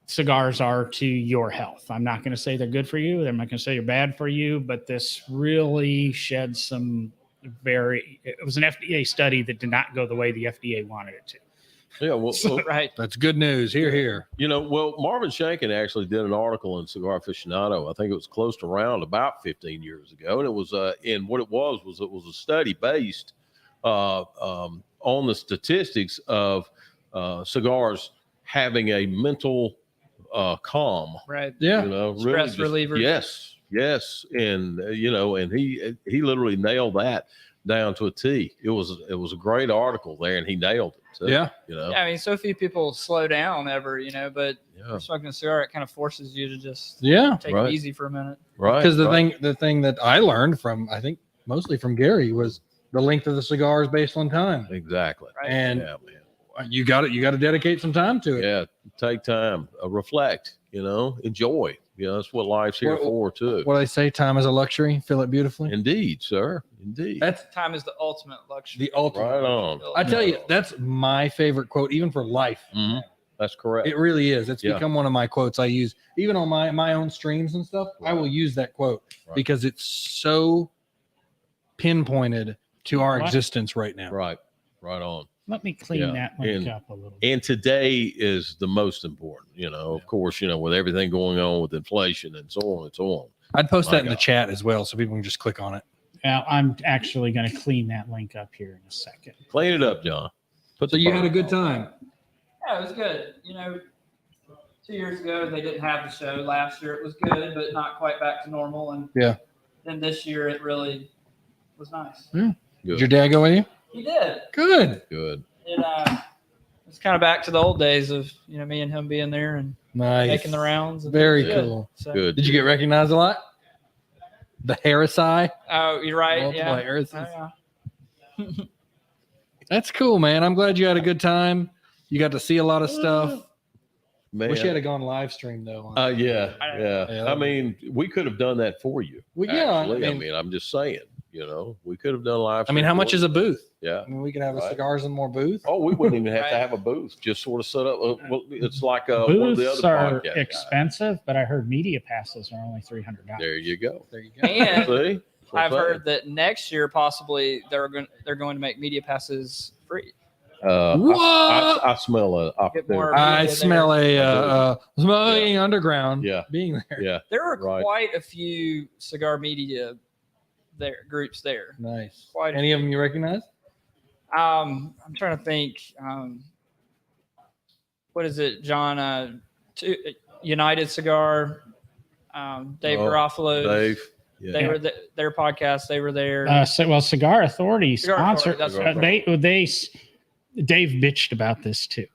cigars are to your health. I'm not going to say they're good for you. I'm not going to say they're bad for you, but this really shed some it was an FDA study that did not go the way the FDA wanted it to. Yeah, well, That's good news. Here. Marvin Shankin actually did an article in Cigar Aficionado. I think it was close to around about 15 years ago. And it was, it was a study based on the statistics of cigars having a mental calm. Right. Yeah. Stress reliever. Yes. And, and he literally nailed that down to a T. It was a great article there and he nailed it. So, yeah. I mean, so few people slow down ever, but smoking a cigar, it kind of forces you to just take it easy for a minute. Right. Because the thing that I learned from, I think mostly from Gary, was the length of the cigar is based on time. Exactly. Right. And you got to dedicate some time to it. Yeah. Take time, reflect, enjoy. That's what life's here for too. What I say, time is a luxury. Feel it beautifully. Indeed, sir. Indeed. Time is the ultimate luxury. The ultimate. Right on. I tell you, that's my favorite quote, even for life. Mm-hmm. That's correct. It really is. It's become one of my quotes I use, even on my own streams and stuff. I will use that quote because it's so pinpointed to our existence right now. Right on. Let me clean that link up a little bit. And today is the most important, of course, with everything going on with inflation and so on and so on. I'd post that in the chat as well so people can just click on it. Now, I'm actually going to clean that link up here in a second. Clean it up, John. So you had a good time. Yeah, it was good. 2 years ago, they didn't have the show. Last year, it was good, but not quite back to normal. And then this year, it really was nice. Yeah. Did your dad go with you? He did. Good. It's kind of back to the old days of me and him being there and making the rounds. Very cool. So, good. Did you get recognized a lot? The Harris eye. Oh, you're right. Multiple Harrises. That's cool, man. I'm glad you had a good time. You got to see a lot of stuff. Man. Wish you had gone live stream though. Yeah. I mean, we could have done that for you. Well, I mean, I'm just saying. We could have done live. I mean, how much is a booth? Yeah. I mean, we could have a cigars and more booth. Oh, we wouldn't even have to have a booth. Just sort of set up. It's like one of the booths other are expensive, but I heard media passes are only $300. There you go. And See? I've heard that next year possibly they're going to make media passes free. What? I smell I smell a smoking underground. Yeah. Being there. Yeah. There are quite a few cigar media groups there. Nice. Any of them you recognize? I'm trying to think. What is it, John? United Cigar. Dave Garofalo. Dave. Yeah. They were their podcast. They were there. Cigar Authority sponsored. Authority, Dave bitched about this too.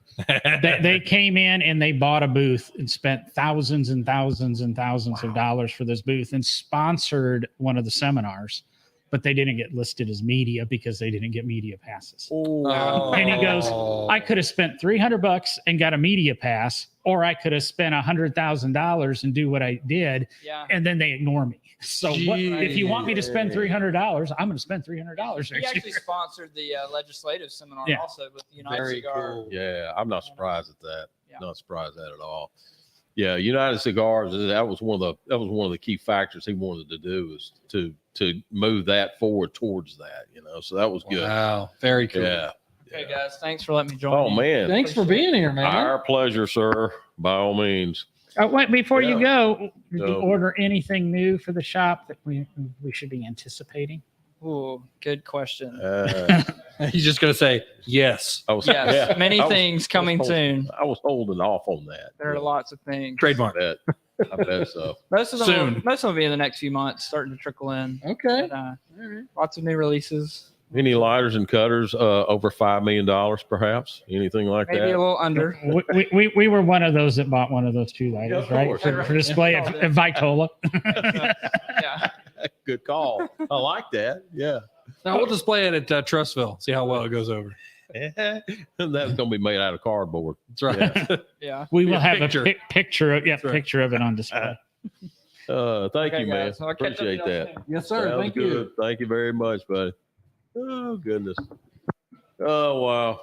they came in and they bought a booth and spent thousands and thousands and thousands of dollars for this booth and sponsored one of the seminars, but they didn't get listed as media because they didn't get media passes. Oh. And he goes, I could have spent $300 and got a media pass, or I could have spent $100,000 and do what I did. Yeah. And then they ignore me. So if you want me to spend $300, I'm going to spend $300 next He actually sponsored the legislative seminar also with the United Cigar. Cool. Yeah, I'm not surprised at that. Not surprised at that at all. Yeah, United Cigars. That was one of the key factors he wanted to do is to to move that forward towards that, so that was good. Wow. Very cool. Yeah. Okay, guys, thanks for letting me join. Oh, man. Thanks for being here, man. Our pleasure, sir, by all means. Wait, before you Yeah. go, did you So- order anything new for the shop that we should be anticipating? Ooh, good question. He's just going to say yes. I was, Yes, many I was- things coming soon. I was holding off on that. There are lots of things. Trademark. I bet so. Most of them, Soon. most of them will be in the next few months, starting to trickle in. Okay. But, lots of new releases. Any lighters and cutters over $5 million, perhaps? Anything like Maybe a that? little under. We were one of those that bought one of those 2 lighters, Yeah, of right? course. For display at Vitola. Yeah. Good call. I like that. Yeah. Now we'll display it at Trustville. See how well it goes over. That's going to be made out of cardboard. That's right. Yeah. We will Yeah, have picture. a picture of right. picture of it on display. Thank Okay, you, man. guys. I'll catch up with Appreciate y'all that. soon. Yes, sir. Sounds Thank good. you. Thank you very much, buddy. Oh, goodness. Oh, wow.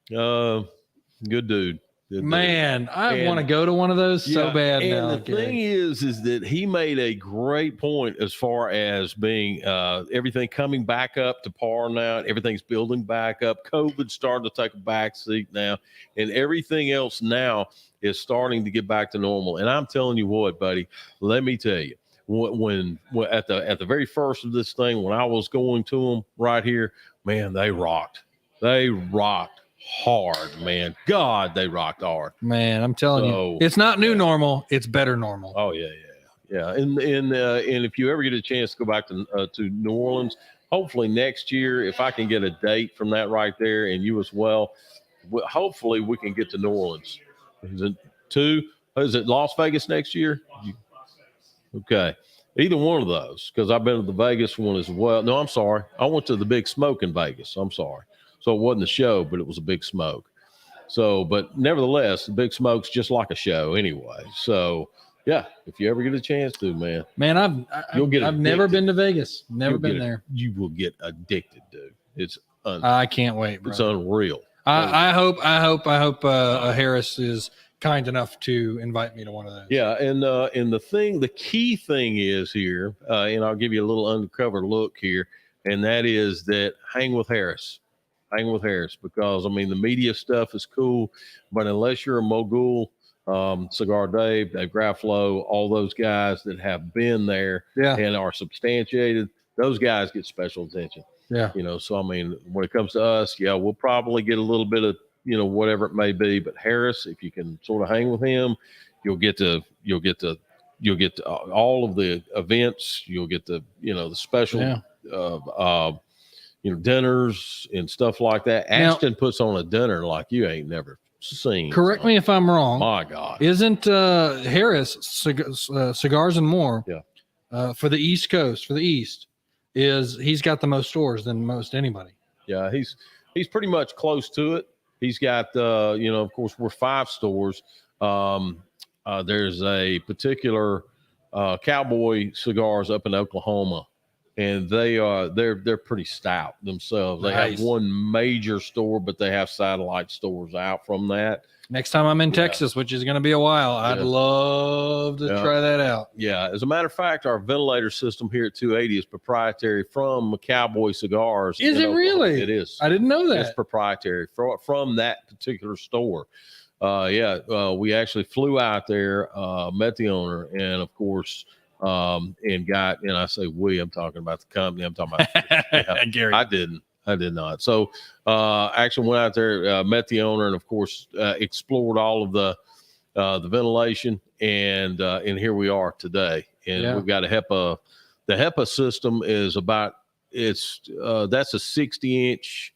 Good dude. Good dude. Man, I And- want to go to one of those so Yeah, bad and now. the thing is that he made a great point as far as being everything coming back up to par now. Everything's building back up. COVID's starting to take a back seat now, and everything else now is starting to get back to normal. And I'm telling you what, buddy, let me tell you, when at the very first of this thing, when I was going to them right here, man, they rocked. They rocked hard, man. God, they rocked hard. Man, I'm telling So- you, it's not new normal. It's better normal. Oh yeah. And if you ever get a chance to go back to New Orleans, hopefully next year, if I can get a date from that right there, and you as well, hopefully we can get to New Orleans. Is it 2? Is it Las Vegas next year? Okay. Either one of those, because I've been to the Vegas one as well. No, I'm sorry. I went to the Big Smoke in Vegas. I'm sorry. So it wasn't a show, but it was a Big Smoke. So, but nevertheless, the Big Smoke's just like a show anyway. So, yeah, if you ever get a chance to, man, Man, You'll get I've never addicted. been to Vegas. Never you'll been get- there. You will get addicted, dude. It's I can't wait, bro. it's unreal. I hope Harris is kind enough to invite me to one of those. Yeah, and the key thing is here, and I'll give you a little undercover look here, and that is that hang with Harris, because I mean the media stuff is cool, but unless you're a mogul, Cigar Dave Graffalo, all those guys that have been there Yeah. and are substantiated, those guys get special attention. Yeah. So I mean, when it comes to us, yeah, we'll probably get a little bit of whatever it may be, but Harris, if you can sort of hang with him, you'll get to all of the events. You'll get the the special dinners and stuff like that. Now- Ashton puts on a dinner like you ain't never seen. Correct me if I'm wrong. My God. Isn't Harris Cigars and More? Yeah. For the East Coast, for the East, he's got the most stores than most anybody. Yeah, he's pretty much close to it. He's got of course we're 5 stores. There's a particular Cowboy Cigars up in Oklahoma, and they're pretty stout themselves. They Nice. have one major store, but they have satellite stores out from that. Next time I'm in Texas, which is going to be a while, I'd Yeah. love to Yeah. try that out. Yeah, as a matter of fact, our ventilator system here at 280 is proprietary from Cowboy Cigars. Is in it Oklahoma. really? It is. I didn't know It's that. proprietary from that particular store. We actually flew out there, met the owner, and of course, and I say we, I'm talking about the company. I'm talking about Gary. I did not. So actually went out there, met the owner, and of course explored all of the ventilation, and here we are today. And Yeah. we've got a HEPA. The HEPA system is that's a 60-inch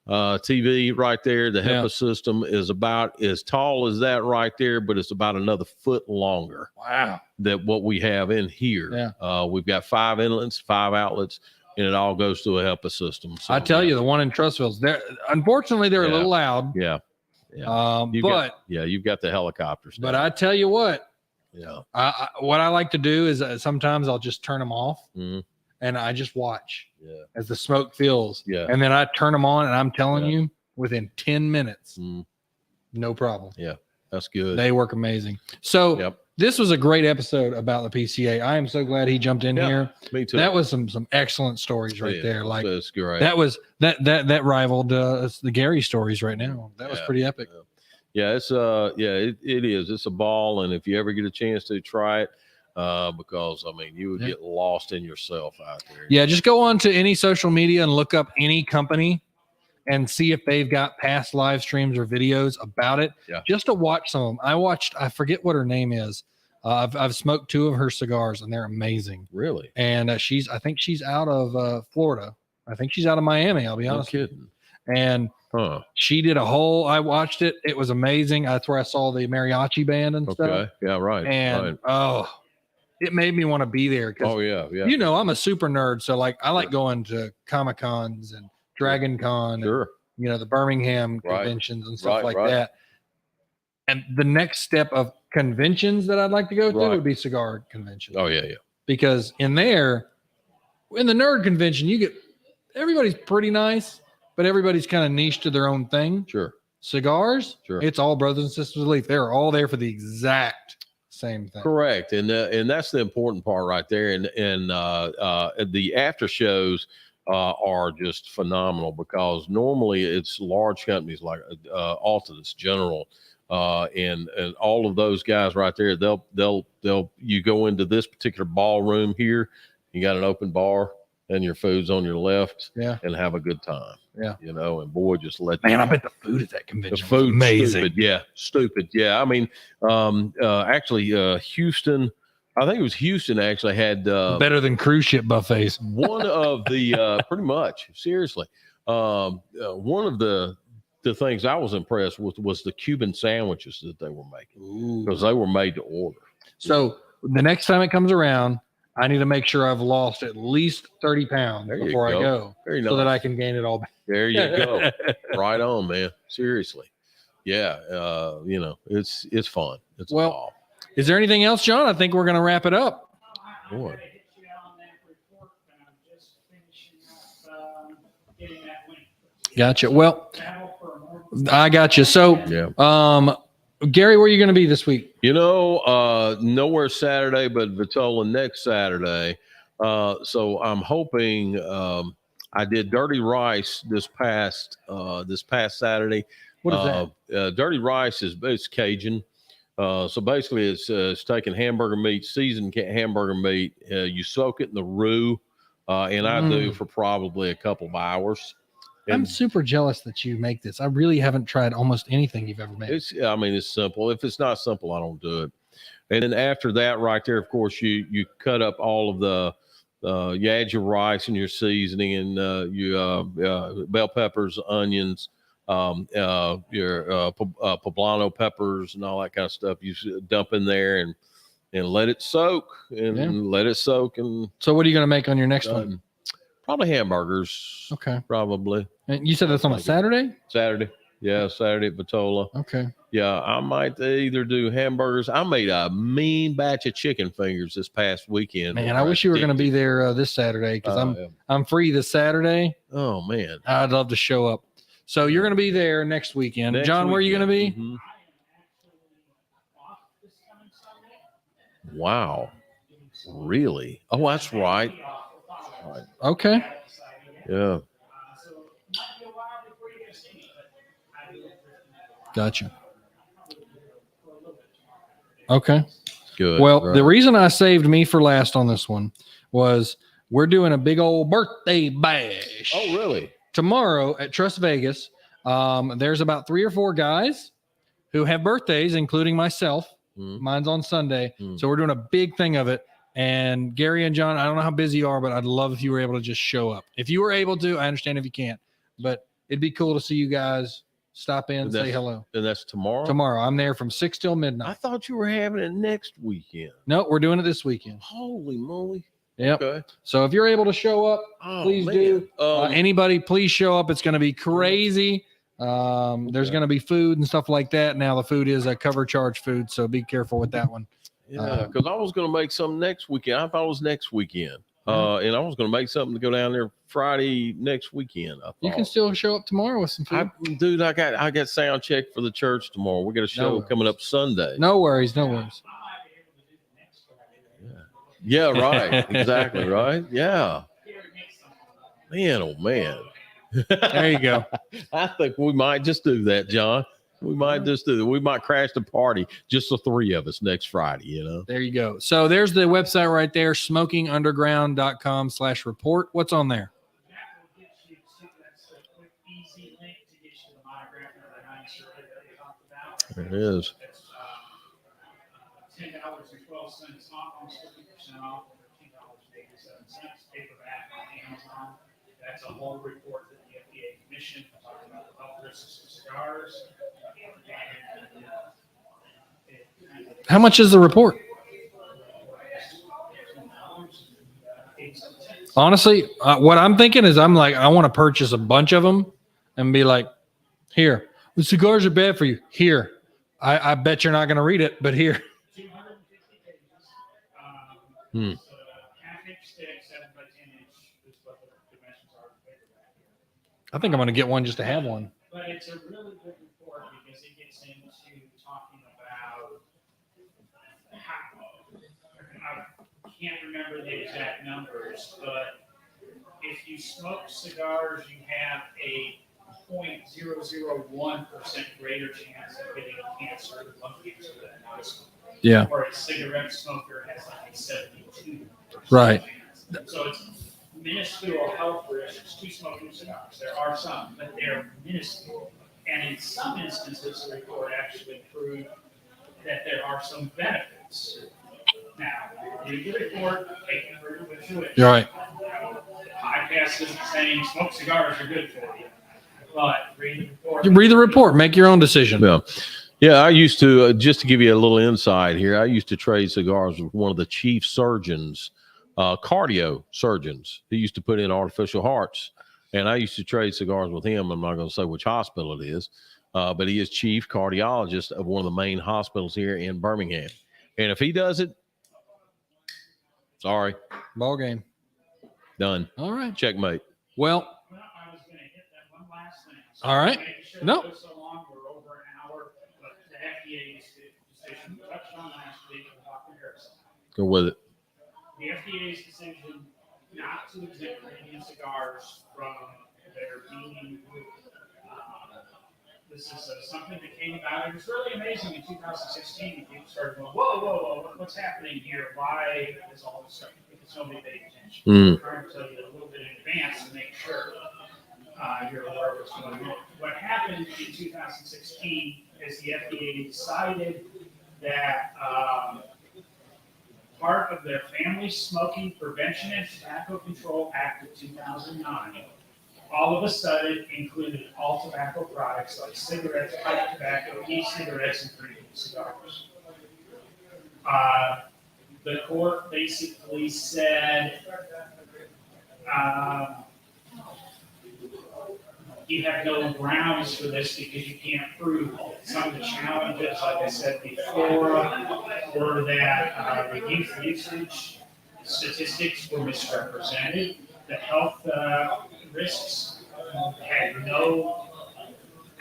TV right there. The HEPA system is about as tall as that right there, but it's about another foot longer Wow. than what we have in here. We've got 5 inlets, 5 outlets, and it all goes to a HEPA system. So, I tell you, the one in Trustville's there. Unfortunately, they're a Yeah. little loud. yeah. You've got the helicopters. But I tell you what, yeah. what I like to do is sometimes I'll just turn them off Mhm. and I just watch Yeah. as the smoke fills. Yeah. And then I turn them on, and I'm telling Yeah. you, within 10 minutes, Mm, no problem. that's good. They work amazing. So Yep. this was a great episode about the PCA. I am so glad he jumped in here. Me too. That was some excellent stories right there. Like that's great. that was that rivaled the Gary stories right now. That was pretty epic. Yeah, it's it is. It's a ball, and if you ever get a chance to try it, because I mean, you would get lost in yourself out there. Yeah, just go on to any social media and look up any company and see if they've got past live streams or videos about it. Yeah. Just to watch some of them. I forget what her name is. I've smoked 2 of her cigars and they're amazing. Really? And I think she's out of Florida. I think she's out of Miami. I'll be honest. No kidding. And she did I watched it. It was amazing. That's where I saw the mariachi band and stuff. Okay. Yeah. Right. And it made me want to be there. Oh yeah. Yeah. You know, I'm a super nerd. So like, I like going to Comic-Cons and Dragon Con, and, you know, the Birmingham conventions and stuff like that. And the next step of conventions that I'd like to go to would be Cigar Convention. Oh yeah. Yeah. Because in the nerd convention, everybody's pretty nice, but everybody's kind of niche to their own thing. Sure. Cigars, it's all brothers and sisters of Leaf. They're all there for the exact same thing. Correct. And that's the important part right there. And the after shows are just phenomenal, because normally it's large companies like Altus, General, and all of those guys right there. You go into this particular ballroom here, you got an open bar and your food's on your left, and have a good time. Yeah, you know, and boy, just I bet the food at that convention the food amazing. Stupid. Yeah, I mean, actually, Houston. I think it was Houston actually had better than cruise ship buffets. One of the pretty much seriously. One of the things I was impressed with was the Cuban sandwiches that they were making, because they were made to order. So the next time it comes around, I need to make sure I've lost at least 30 pounds before I go, so that I can gain it all back. There you go. Right on, man. Seriously. Yeah. You know, it's fun. It's well. Is there anything else, John? I think we're going to wrap it up. Boy. Gotcha. Well, I got you. So, Gary, where are you going to be this week? You know, nowhere Saturday, but Vitola next Saturday. So I'm hoping. I did Dirty Rice this past Saturday. What is that? Dirty Rice it's Cajun. So basically, it's taking hamburger meat, seasoned hamburger meat. You soak it in the roux, and I do for probably a couple of hours. And I'm super jealous that you make this. I really haven't tried almost anything you've ever made. It's simple. If it's not simple, I don't do it. And then after that, right there, of course, you cut up all of the. You add your rice and your seasoning, and your bell peppers, onions. Your poblano peppers and all that kind of stuff. You dump in there and let it soak and let it soak. And so, what are you going to make on your next one? Probably hamburgers. Okay, probably. And you said that's on a Saturday? Saturday, yeah, Saturday at Vitola. Okay, yeah, I might either do hamburgers. I made a mean batch of chicken fingers this past weekend. Man, I wish you were going to be there this Saturday, because I'm free this Saturday. Oh man, I'd love to show up. So you're going to be there next weekend. John, where are you going to be? Mm-hmm. Wow. Really? Oh, that's right. Okay. Yeah. Gotcha. Okay. Good. Well, the reason I saved me for last on this one was we're doing a big old birthday bash. Oh, really? Tomorrow at Trust Vegas. There's about 3 or 4 guys who have birthdays, including myself. Mine's on Sunday. So we're doing a big thing of it. And Gary and John, I don't know how busy you are, but I'd love if you were able to just show up. If you were able to, I understand if you can't, but it'd be cool to see you guys stop in, say hello. And that's tomorrow? Tomorrow. I'm there from 6 till midnight. I thought you were having it next weekend. No, we're doing it this weekend. Holy moly. Yep. Okay. So if you're able to show up, please do. Anybody, please show up. It's going to be crazy. There's going to be food and stuff like that. Now the food is a cover charge food, so be careful with that one. Yeah, because I was going to make some next weekend. I thought it was next weekend. And I was going to make something to go down there Friday next weekend. You can still show up tomorrow with some food. I got sound check for the church tomorrow. We got a show coming up Sunday. No worries. No worries. Yeah, right. Exactly, right. Yeah. Man, oh man. There you go. I think we might just do that, John. We might just do that. We might crash the party, just the three of us next Friday, you know? There you go. So there's the website right there, smokingunderground.com/report. What's on there? There it is. $10.12 off, almost 50% off, $13.87 paperback on Amazon. That's a whole report that the FDA commissioned talking about the health risks of cigars. How much is the report? Honestly, what I'm thinking is I want to purchase a bunch of them and be like, here, the cigars are bad for you. Here. I bet you're not going to read it, but here. 250 pages. Half-inch stick, 7 by 10 inch is what the dimensions are of the paperback. I think I'm going to get one just to have one. But it's a really good report because it gets into talking about how, I can't remember the exact numbers, but if you smoke cigars, you have a 0.001% greater chance of getting cancer, lung cancer than a non-smoker. Yeah. Or a cigarette smoker has like a 72%. Right. Chance. So it's minuscule health risks to smoking cigars. There are some, but they're minuscule. And in some instances, the report actually proved that there are some benefits. Now, read the report, take it for what you wish. You're right. The podcast isn't saying smoke cigars are good for you, but read the report. You read the report, make your own decision. Yeah. Yeah, I used to, just to give you a little insight here, I used to trade cigars with one of the chief surgeons, cardio surgeons. He used to put in artificial hearts. And I used to trade cigars with him. I'm not going to say which hospital it is, but he is chief cardiologist of one of the main hospitals here in Birmingham. And if he does it, sorry. Ball game. Done. All right. Checkmate. Well, I was going to hit that one last thing. All right. Sure No. So long, we're over an hour, but the FDA's decision, we touched on last week with Dr. Garrison. Go with it. The FDA's decision not to exempt Canadian cigars from their being this is something that came about. It was really amazing in 2016. People started going, whoa, what's happening here? Why is all this stuff? Because nobody paid attention. I'm trying to tell you a little bit in advance to make sure you're aware of what's going on. What happened in 2016 is the FDA decided that part of their Family Smoking Prevention and Tobacco Control Act of 2009 all of a sudden included all tobacco products like cigarettes, pipe tobacco, e-cigarettes, and premium cigars. The court basically said you have no grounds for this because you can't prove it. Some of the challenges, like I said before, were that the youth usage statistics were misrepresented. The health risks had no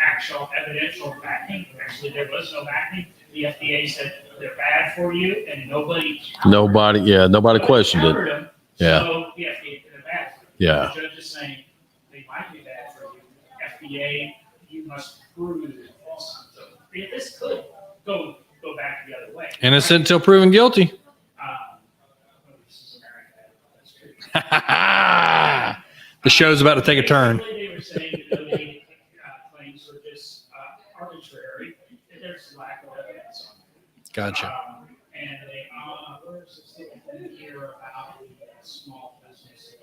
actual evidential backing. Actually, there was no backing. The FDA said they're bad for you, and nobody questioned it. Them, Yeah. So the FDA, they're bad for you. Yeah. The judge is saying they might be bad for you. FDA, you must prove this. So this could go back the other way. innocent until proven guilty. This is America. That's true. The show's about to take a turn. They were saying that the claims were just arbitrary. There's lack of evidence on it. Gotcha. And they, where's this little thing here about the small businesses?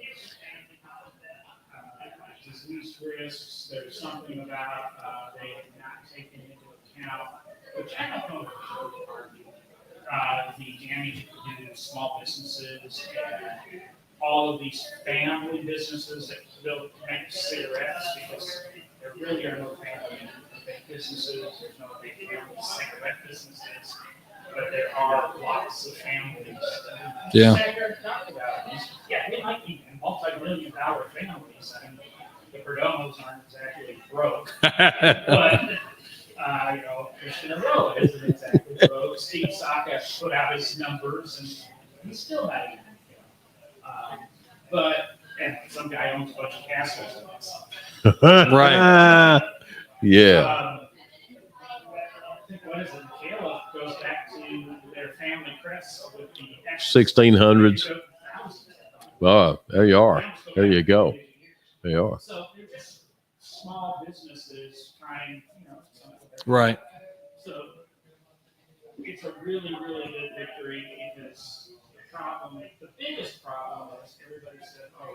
Disease risks. There's something about they have not taken into account, which I don't know if the damage it could do to small businesses and all of these family businesses that build make cigarettes, because there really are no family businesses. There's no big family cigarette businesses, but there are lots of families. Yeah. Yeah, they might be multi-million-dollar families. I mean, the Perdomo's aren't exactly broke, but Christian Rowe isn't exactly broke. Steve Saka put out his numbers, and He's still not even but and some guy owns a bunch of castles and that stuff. Right. Yeah. What is it? Caleb goes back to their family crest with the 1600s. Oh, there you are. There you go. There you are. So they're just small businesses trying, Right. So it's a really, really good victory because the biggest problem is everybody said, oh,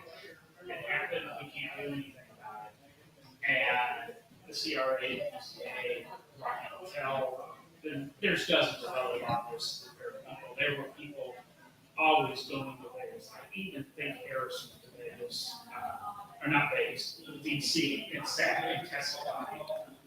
it happened, we can't do anything about it. And the CRA, the PCA, Rock Hotel, there's dozens of other lobbyists. There were people always going to Vegas. I even think Garrison to Vegas, or not Vegas, DC, and sat and testified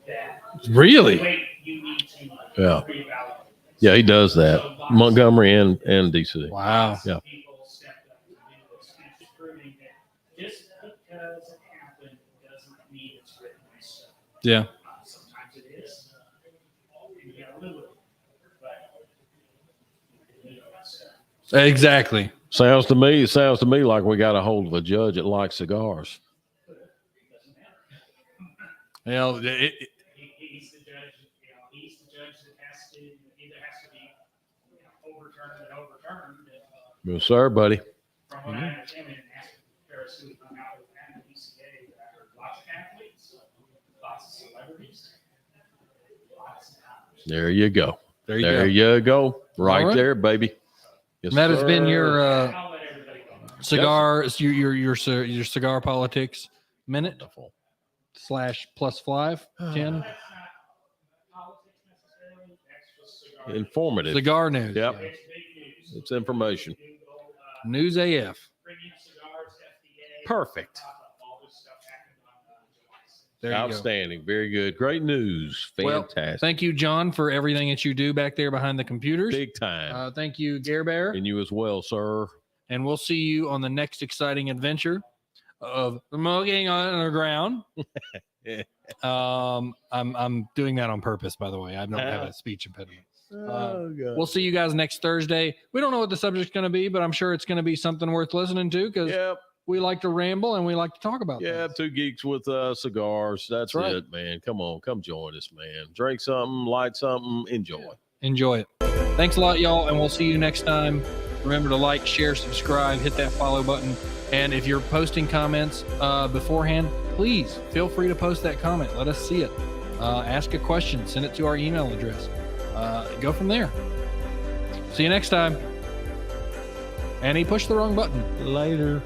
that Really? wait, you need to Yeah. reevaluate. Yeah, he does that. Montgomery and DC. Wow. Yeah. People stepped up to do this, and it's proving that just because it happened doesn't mean it's written by stuff. Yeah. Sometimes it is. And you gotta live with it. But Exactly. Sounds to me like we got a hold of a judge that likes cigars. You know, he's the judge. He's the judge that has to either be overturned and overturned. Yes, sir, buddy. From what I understand, and asked Paris who hung out with the PCA, I heard lots of athletes, lots of celebrities, lots of actors. There you go. there you There go. you go. Right, All right. there, baby. Yes, That has been sir. your I'll let everybody go. cigar, your cigar politics minute Wonderful. /+5 10 That's not politics necessarily. That's just cigar. Informative. cigar news. Yep. Yeah. It's big news. It's information. News AF. Premium cigars, FDA. Perfect. All this stuff happened on July 6th. There you go. Outstanding. Very good. Great news. Well, Fantastic. Thank you, John, for everything that you do back there behind the computers. Big time. Thank you, Gare Bear. And you as well, sir. And we'll see you on the next exciting adventure of smoking underground. I'm doing that on purpose, by the way. I don't have a speech impediment. God. We'll see you guys next Thursday. We don't know what the subject's going to be, but I'm sure it's going to be something worth listening to because Yep. we like to ramble and we like to talk about Yeah, things. two geeks with cigars. That's right. it, man. Come on, come join us, man. Drink something, light something, enjoy. Enjoy it. Thanks a lot, y'all, and we'll see you next time. Remember to like, share, subscribe, hit that follow button. And if you're posting comments beforehand, please feel free to post that comment. Let us see it. Ask a question. Send it to our email address. Go from there. See you next time. And he pushed the wrong button. Later.